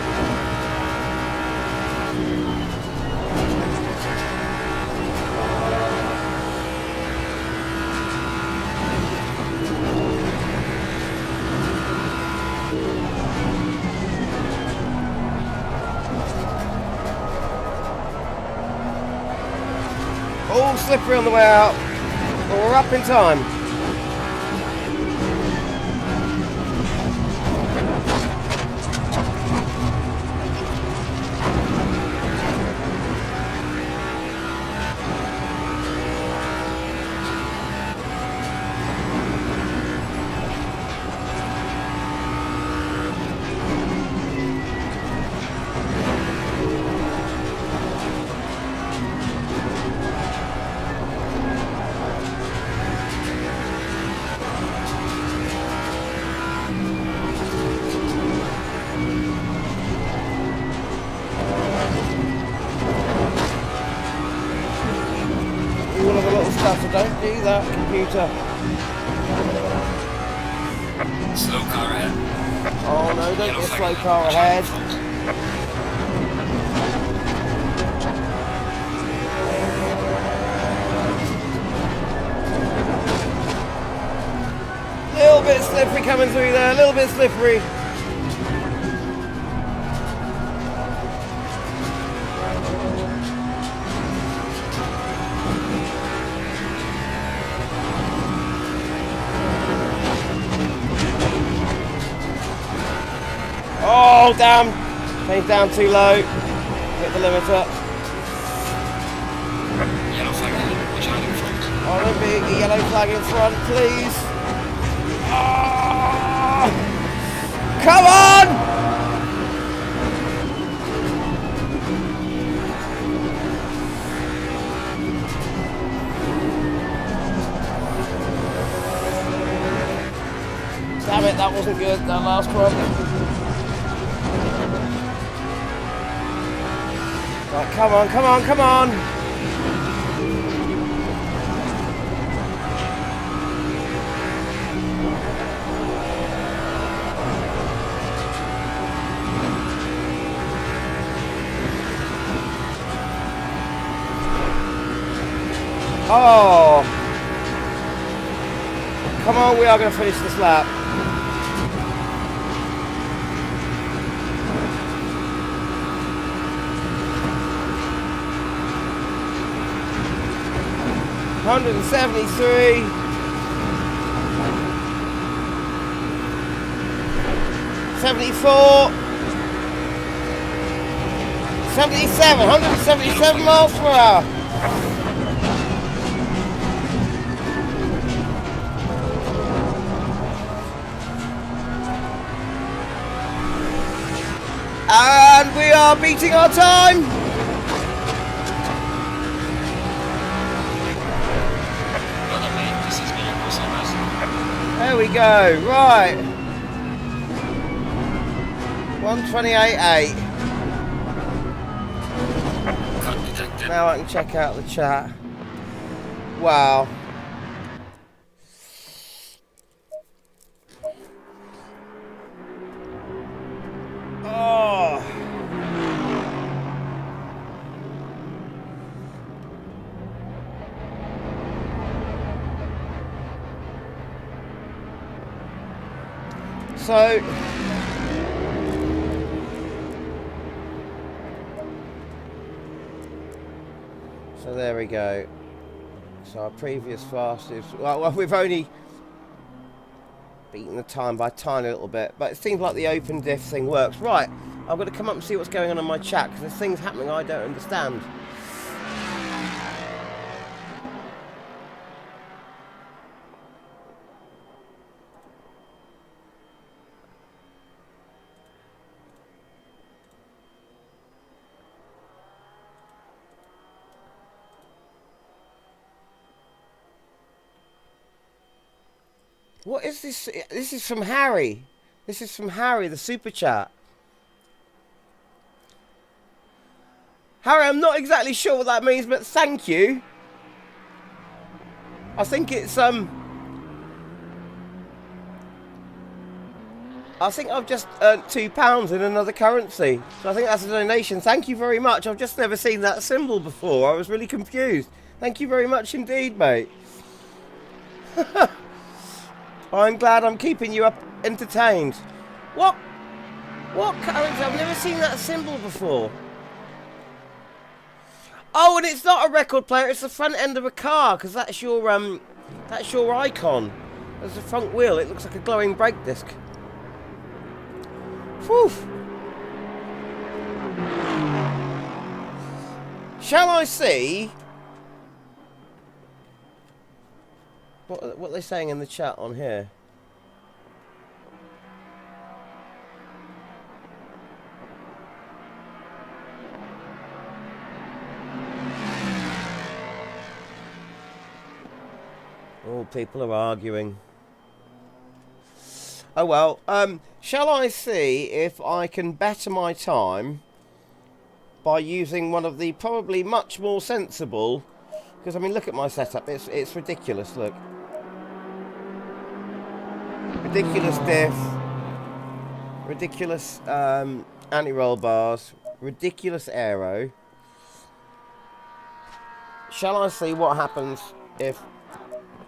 All slippery on the way out. But we're up in time. Don't do that, computer. Slow car ahead. Oh no, don't get a slow car ahead. Little bit slippery coming through there, a little bit slippery. Oh damn! Came down too low. Hit the limiter. Yellow flag ahead. Watch out in front. Oh, don't be a yellow flag in front, please. Oh, come on! Damn it, that wasn't good, that last one. Right, come on, come on, come on! Oh! Come on, we are going to finish this lap. 173. 74. 77. 177 miles per hour. And we are beating our time. There we go. Right. 128.8. Now I can check out the chat. Wow. Oh. So there we go. So our previous fastest, well we've only beaten the time by a tiny little bit, but it seems like the open diff thing works. Right, I've got to come up and see what's going on in my chat, because there's things happening I don't understand. What is this? This is from Harry. This is from Harry, the super chat. Harry, I'm not exactly sure what that means, but thank you. I think it's I think I've just earned £2 in another currency. So I think that's a donation. Thank you very much. I've just never seen that symbol before. I was really confused. Thank you very much indeed, mate. I'm glad I'm keeping you up entertained. What currency? I've never seen that symbol before. Oh, and it's not a record player, it's the front end of a car, because that's your icon. There's the front wheel, it looks like a glowing brake disc. Whew. Shall I see what they're saying in the chat on here? Oh, people are arguing. Oh well, shall I see if I can better my time by using one of the probably much more sensible, because I mean look at my setup, it's ridiculous, look. Ridiculous diff, ridiculous anti-roll bars, ridiculous aero. Shall I see what happens if,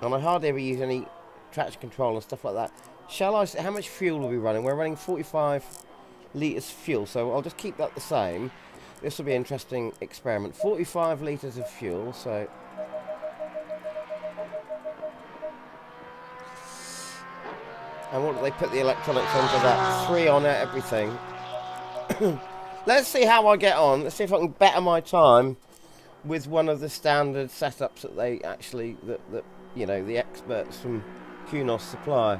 and I hardly ever use any traction control and stuff like that. Shall I see how much fuel are we running? We're running 45 litres fuel, so I'll just keep that the same. This will be an interesting experiment. 45 litres of fuel, so and what do they put the electronics onto that? 3 on it, everything. Let's see how I get on. Let's see if I can better my time with one of the standard setups that they actually, that you know, the experts from QNOS supply.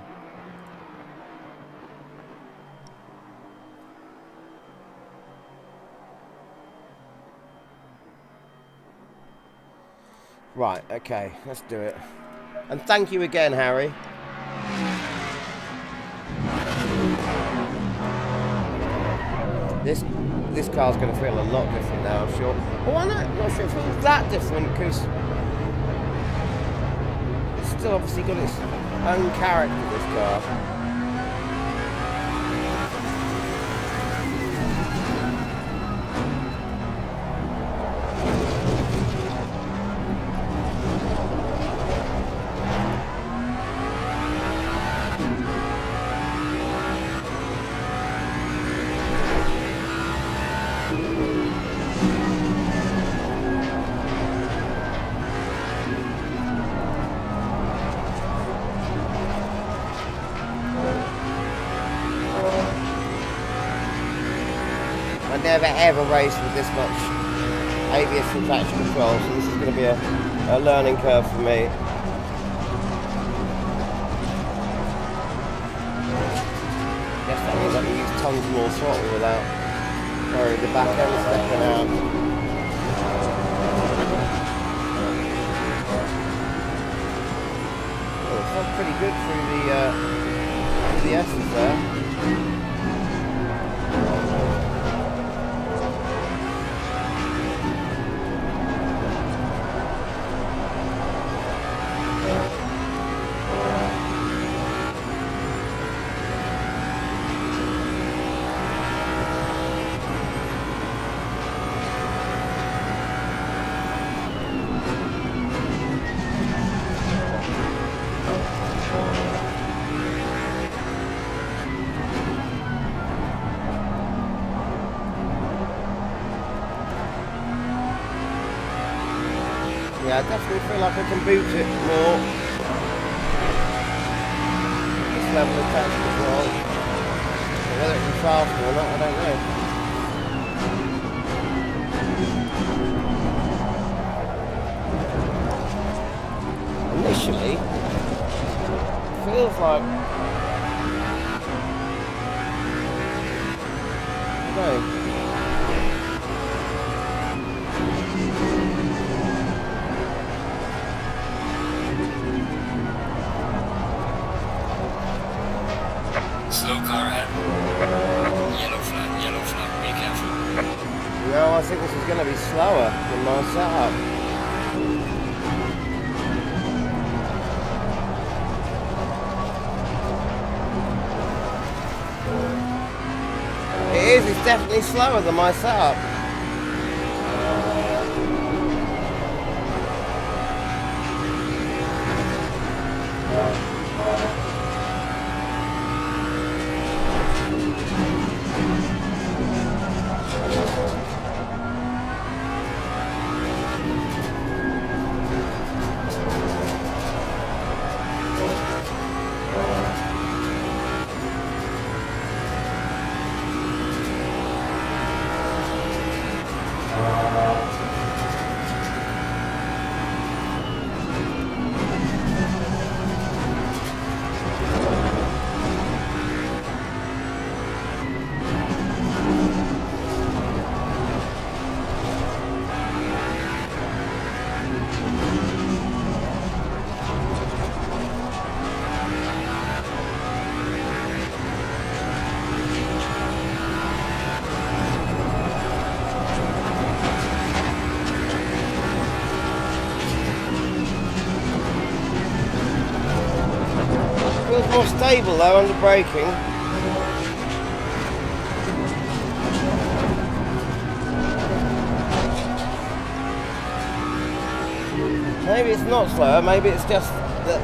Right, okay, let's do it. And thank you again, Harry. This car's going to feel a lot different now, I'm sure. Well, I'm not sure if it feels that different, because it's still obviously got its own character, this car. never ever raced with this much ABS and traction control, so this is going to be a learning curve for me. Guess that means I can use tons more throttle without worrying the back end stepping out. Oh, it felt pretty good through the S's there. Yeah, I definitely feel like I can boot it more. This level of traction control. Whether it can faster or not, I don't know. Initially, it feels like, I don't know. Slow car ahead. Yellow flag, be careful. No, I think this is going to be slower than my setup. It is, it's definitely slower than my setup. Feels more stable though under braking. Maybe it's not slower, maybe it's just that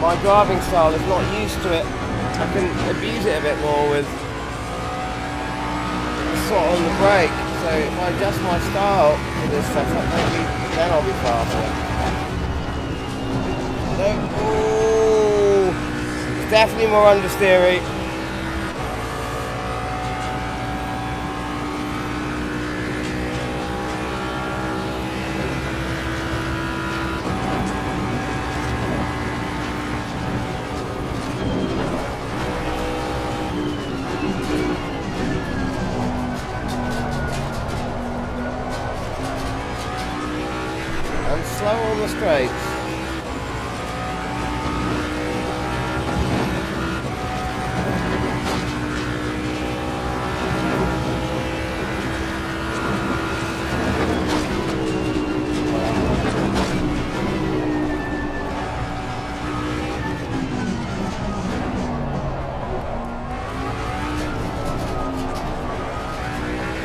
my driving style is not used to it. I can abuse it a bit more with sort on the brake. So if I adjust my style to this setup, maybe then I'll be faster. Definitely more understeery. And slow on the straights.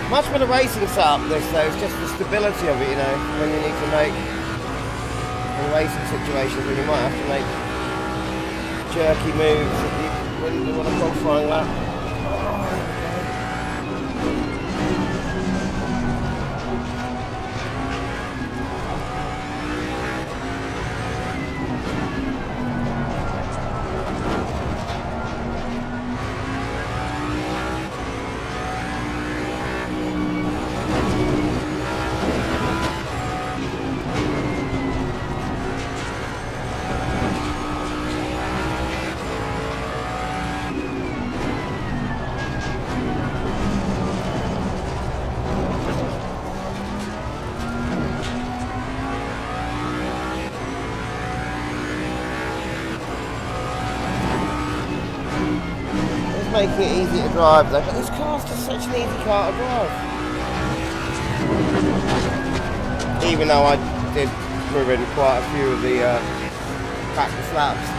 Much better racing setup this though, it's just the stability of it, you know, when you need to make, in racing situations when you might have to make jerky moves when you want a qualifying lap. making it easy to drive though, but this car's just such an easy car to drive. Even though I did ruin quite a few of the practice laps.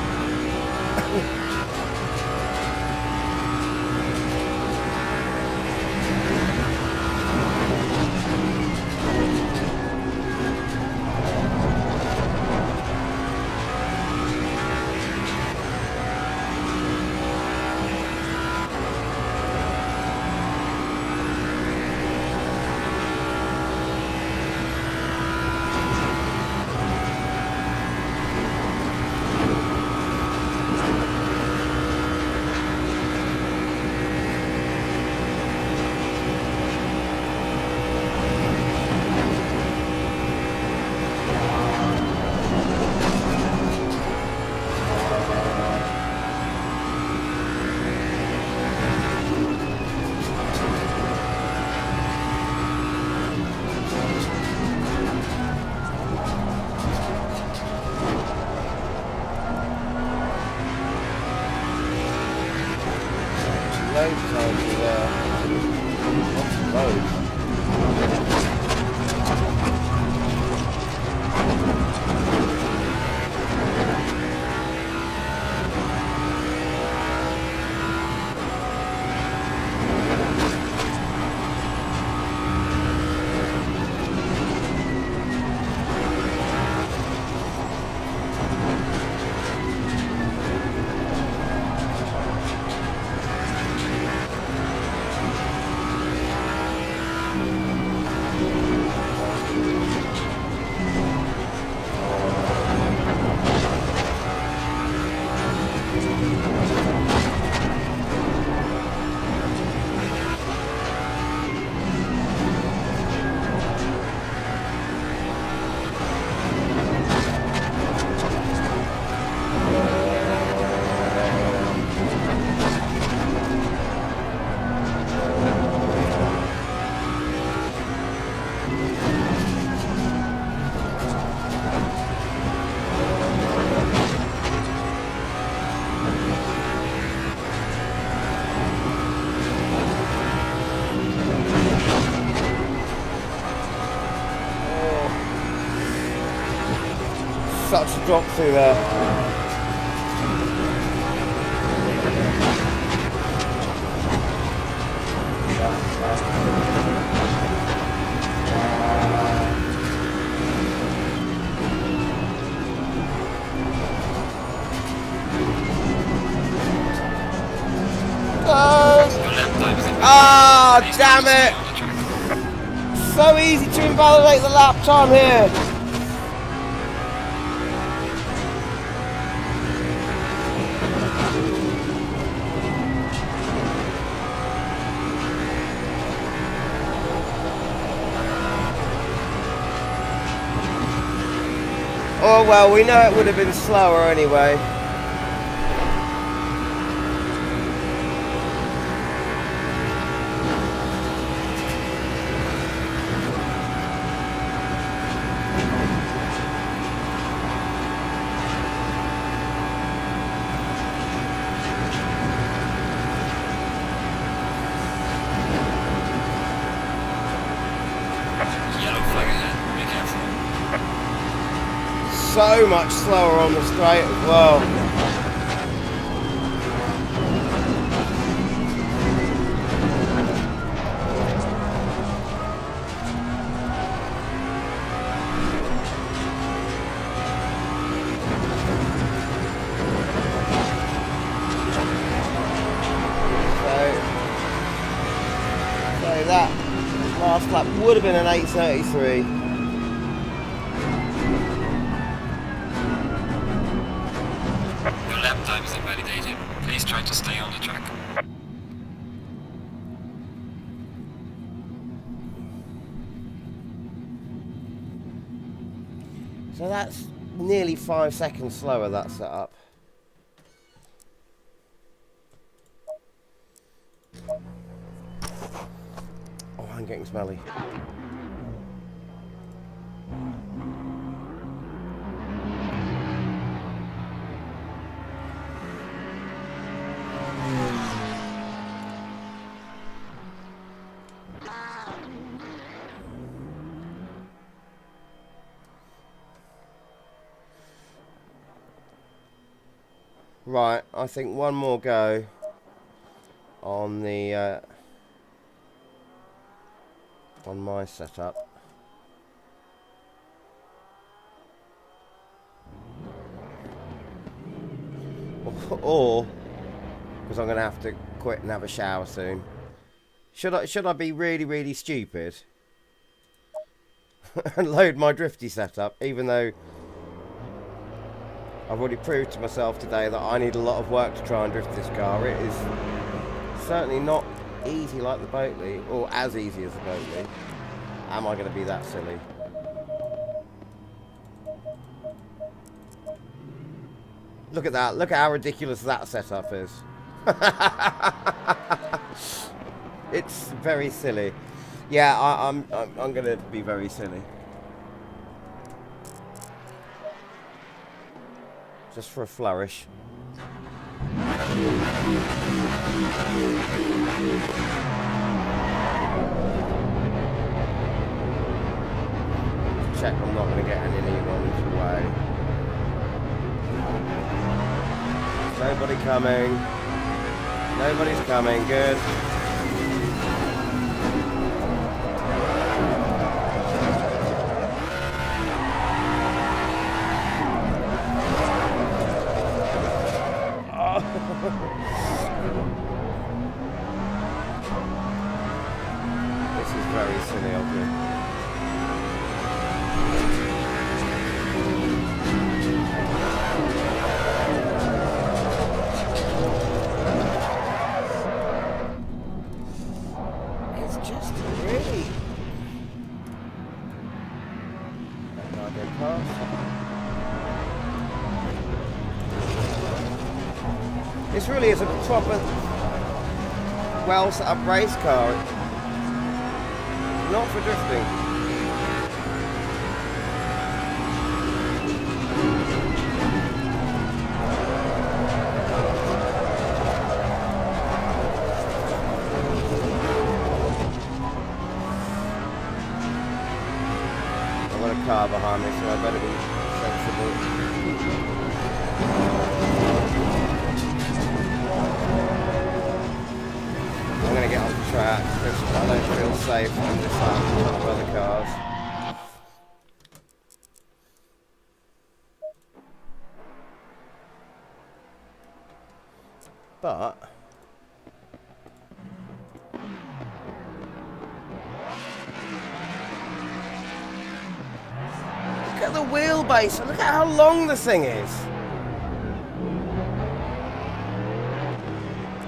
Such a drop through there. Ah, damn it! So easy to invalidate the lap time here. Oh well, we know it would have been slower anyway. So much slower on the straight as well. So that last lap would have been an 8:33. Time is invalidated. Please try to stay on the track. So that's nearly 5 seconds slower, that setup. Oh, I'm getting smelly. Right, I think one more go on the on my setup. Or because I'm going to have to quit and have a shower soon. Should I be really stupid and load my drifty setup, even though I've already proved to myself today that I need a lot of work to try and drift this car. It is certainly not easy like the Boatley, or as easy as the Boatley. Am I going to be that silly? Look at that. Look at how ridiculous that setup is. It's very silly. Yeah, I'm going to be very silly. Just for a flourish. Check I'm not going to get anyone's way. Nobody coming. Nobody's coming. Good. This is very silly of me. This really is a proper, well set up race car. Not for drifting. I've got a car behind me, so I better be sensible. I'm going to get off the track because I don't feel safe on this side of other cars. But look at the wheelbase, look at how long the thing is.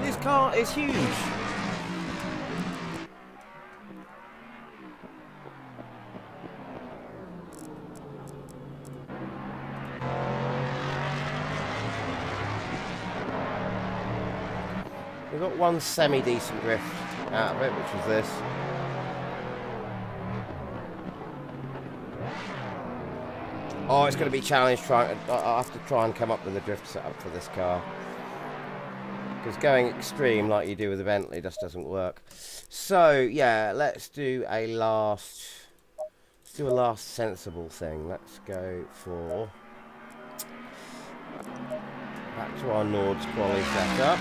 This car is huge. We got one semi-decent drift out of it, which was this. Oh, it's going to be challenged. I'll have to try and come up with a drift setup for this car. Because going extreme like you do with the Bentley just doesn't work. So, yeah, let's do a last sensible thing. Let's go for back to our Nord's quality setup.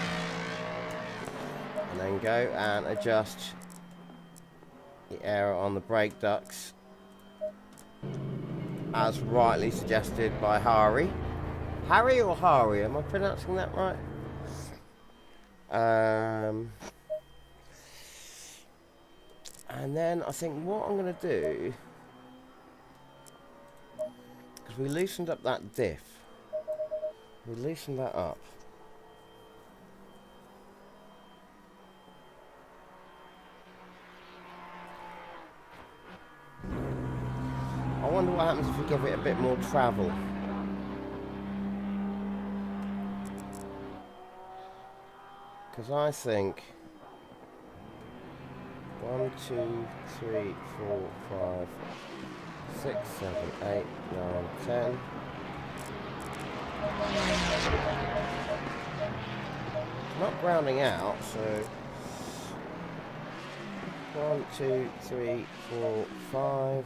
And then go and adjust the air on the brake ducts as rightly suggested by Hari. Harry or Hari? Am I pronouncing that right? And then I think what I'm going to do, because we loosened up that diff, we loosened that up. I wonder what happens if we give it a bit more travel. Because I think 1, 2, 3, 4, 5, 6, 7, 8, 9, 10. Not grounding out, so 1, 2, 3, 4, 5,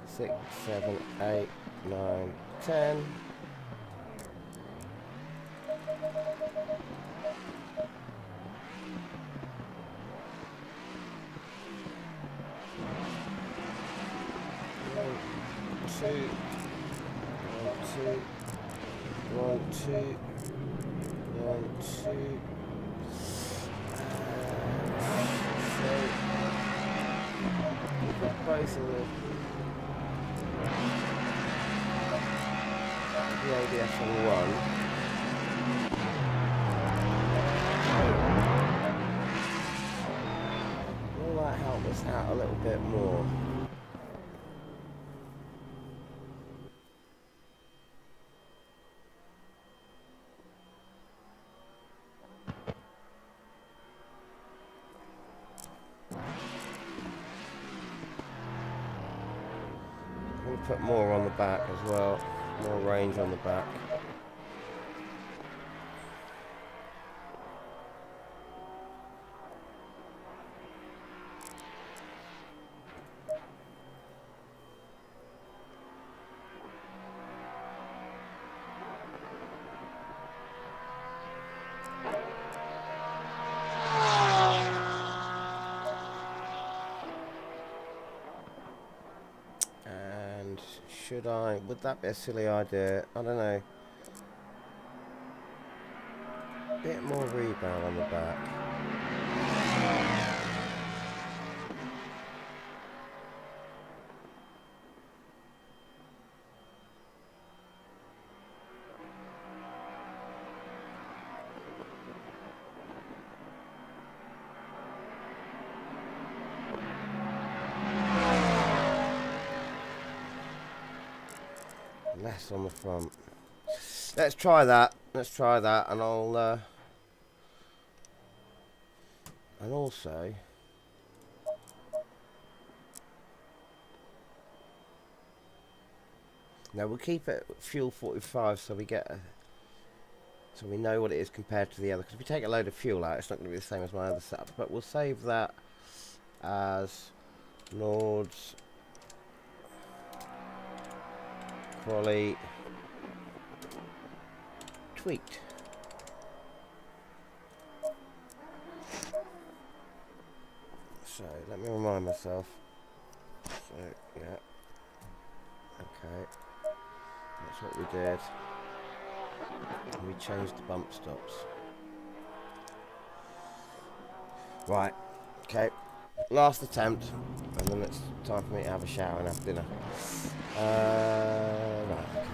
6, 7, 8, 9, 10. two, 1, 2, 1, 2. So put both of the ABS on one. Will that help us out a little bit more? I'm going to put more on the back as well, more range on the back. Should I? Would that be a silly idea? I don't know. Bit more rebound on the back. Less on the front. Let's try that. Let's try that, and I'll and also now we'll keep it fuel 45 so we get so we know what it is compared to the other, because if we take a load of fuel out it's not going to be the same as my other setup, but we'll save that as Nord's Quali tweaked. So let me remind myself. So yeah, okay, that's what we did. And we changed the bump stops. Right, okay, last attempt, and then it's time for me to have a shower and have dinner. Right, okay.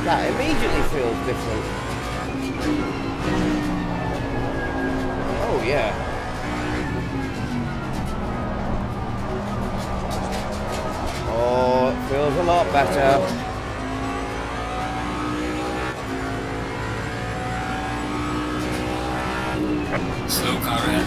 That immediately feels different. Oh yeah. Oh, it feels a lot better. Slow car ahead.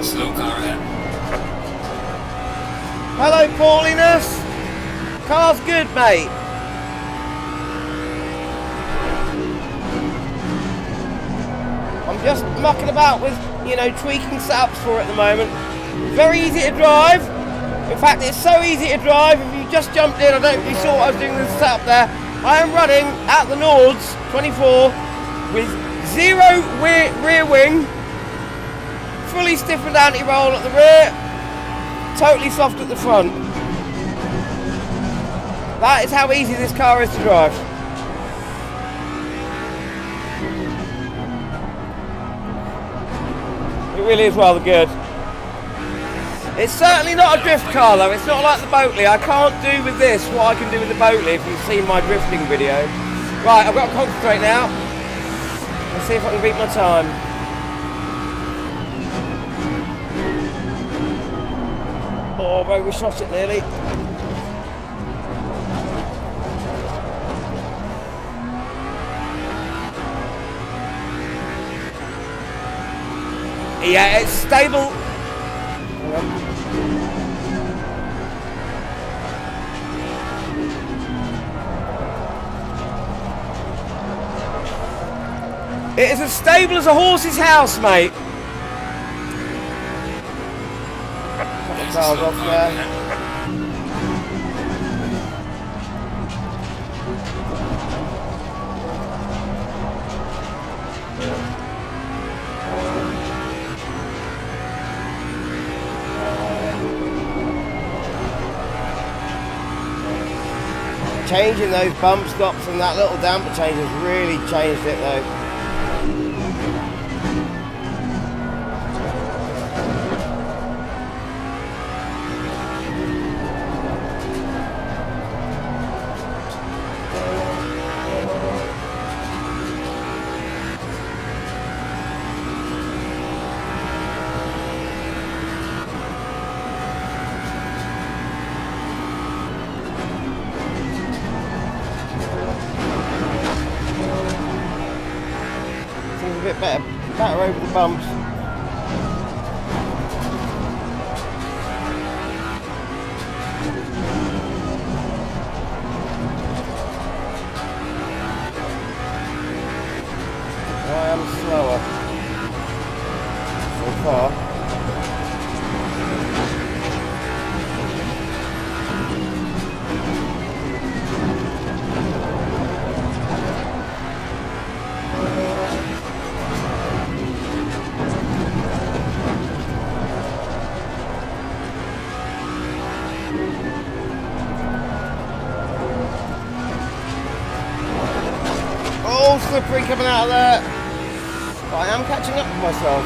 Slow car ahead. Hello, Paulinus. Car's good, mate. I'm just mucking about with, you know, tweaking setups for it at the moment. Very easy to drive. In fact, it's so easy to drive. If you just jumped in, I don't know if you saw what I was doing with the setup there. I am running at the Nords 24 with zero rear wing. Fully stiffened anti-roll at the rear, totally soft at the front. That is how easy this car is to drive. It really is rather good. It's certainly not a drift car though, it's not like the Boatley. I can't do with this what I can do with the Boatley if you've seen my drifting video. Right, I've got to concentrate now. Let's see if I can beat my time. Oh, well, we shot it nearly. Yeah, it's stable. It is as stable as a horse's house, mate. Couple of cars off there. Changing those bump stops and that little damper change has really changed it though. A bit better over the bumps. I am slower so far. Oh, slippery coming out of there. But I am catching up with myself.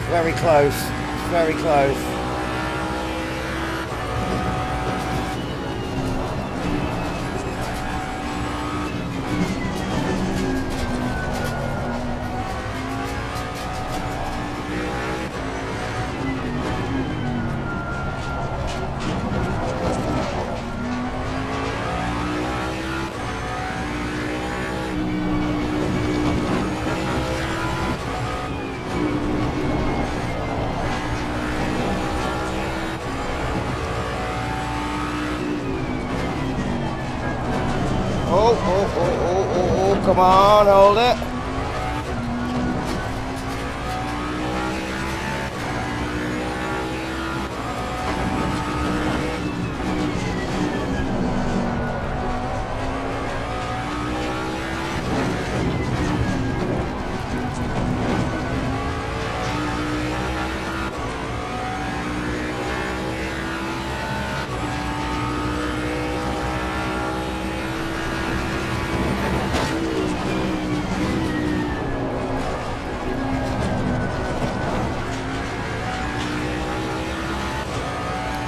Very close, very close. Oh, come on, hold it.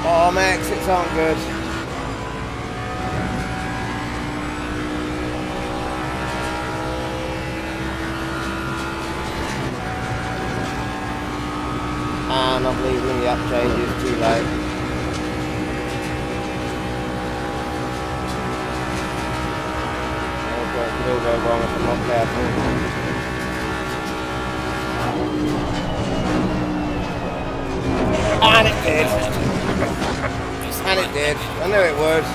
Oh, my exits aren't good. And I'm leaving the up changes too late. Okay, it could all go wrong if I'm not careful. And it did. And it did. I knew it would.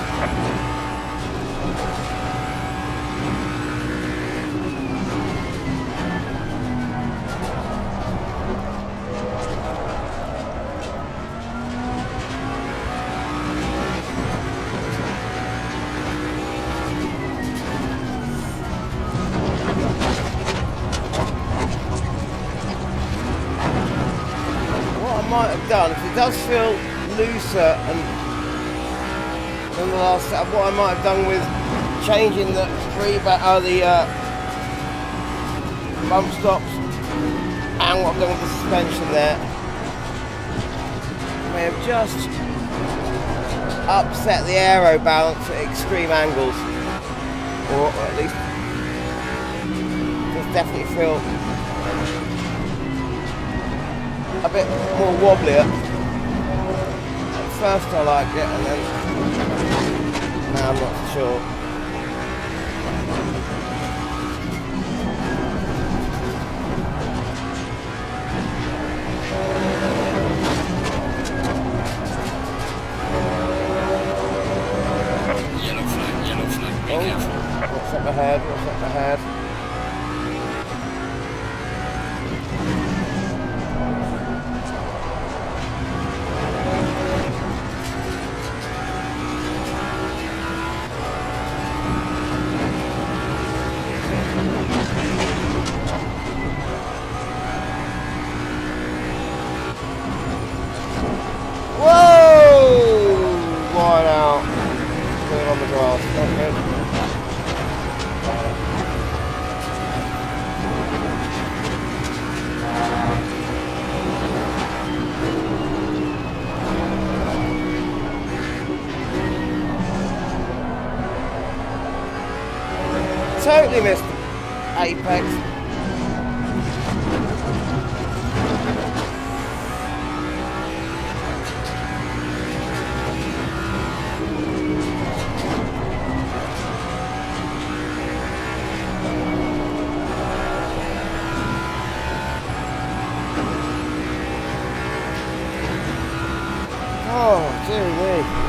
might have done, because it does feel looser and than the last setup. What I might have done with changing the bump stops and what I've done with the suspension there, may have just upset the aero balance at extreme angles, or at least just definitely feel a bit more wobblier. At first I liked it, and then now I'm not sure. Yellow flag, be careful. What's up ahead? What's up ahead? Totally missed apex. Oh, dear me.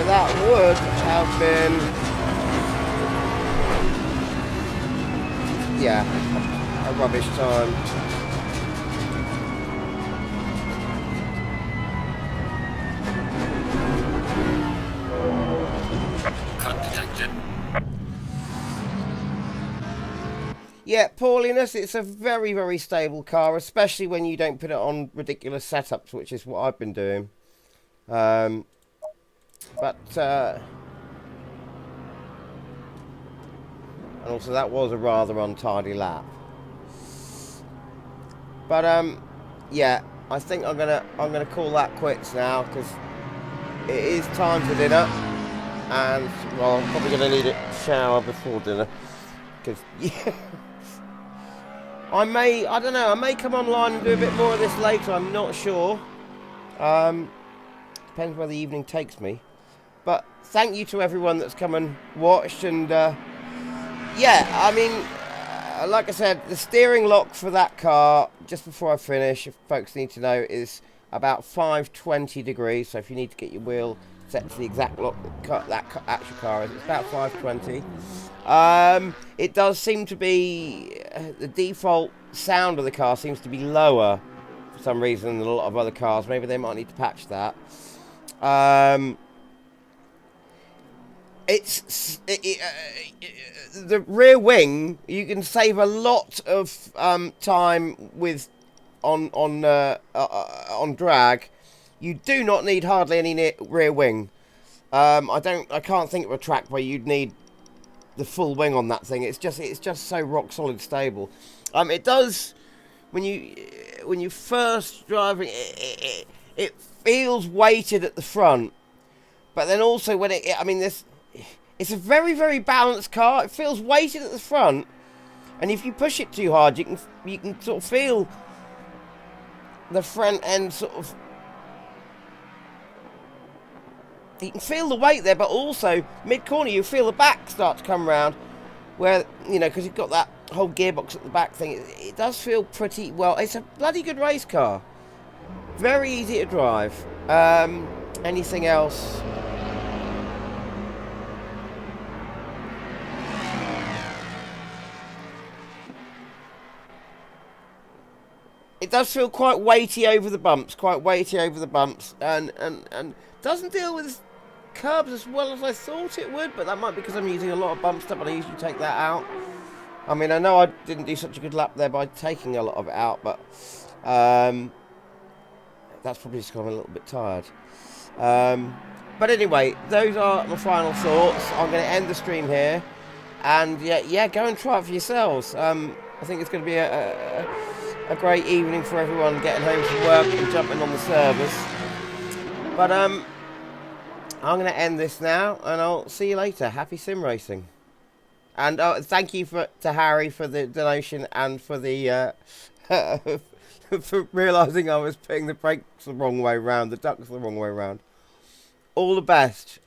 That would have been, yeah, a rubbish time. Cut detected. Yeah, Paulinus, it's a very, very stable car, especially when you don't put it on ridiculous setups, which is what I've been doing. And also that was a rather untidy lap. But yeah, I think I'm gonna call that quits now, because it is time for dinner, and well, I'm probably gonna need a shower before dinner, because yeah, I don't know, I may come online and do a bit more of this later. I'm not sure. Depends where the evening takes me. But thank you to everyone that's come and watched, and yeah, I mean, like I said, the steering lock for that car, just before I finish, if folks need to know, is about 520 degrees. So if you need to get your wheel set to the exact lock that actual car is, it's about 520. It does seem to be, the default sound of the car seems to be lower for some reason than a lot of other cars. Maybe they might need to patch that. The rear wing, you can save a lot of time with on drag. You do not need hardly any rear wing. I can't think of a track where you'd need the full wing on that thing. It's just so rock solid stable. It does, when you first driving, it feels weighted at the front, but then also when it's a very, very balanced car. It feels weighted at the front, and if you push it too hard, you can sort of feel the front end sort of you can feel the weight there, but also mid-corner you feel the back start to come around, where, you know, because you've got that whole gearbox at the back thing. It does feel pretty well. It's a bloody good race car. Very easy to drive. Anything else? It does feel quite weighty over the bumps, and doesn't deal with curbs as well as I thought it would, but that might be because I'm using a lot of bump stuff and I usually take that out. I mean, I know I didn't do such a good lap there by taking a lot of it out, but that's probably just because I'm a little bit tired. But anyway, those are my final thoughts. I'm going to end the stream here, and yeah, go and try it for yourselves. I think it's going to be a great evening for everyone getting home from work and jumping on the servers. But I'm going to end this now, and I'll see you later. Happy sim racing. And thank you to Harry for the donation and for the for realising I was putting the brakes the wrong way round, the ducks the wrong way round. All the best.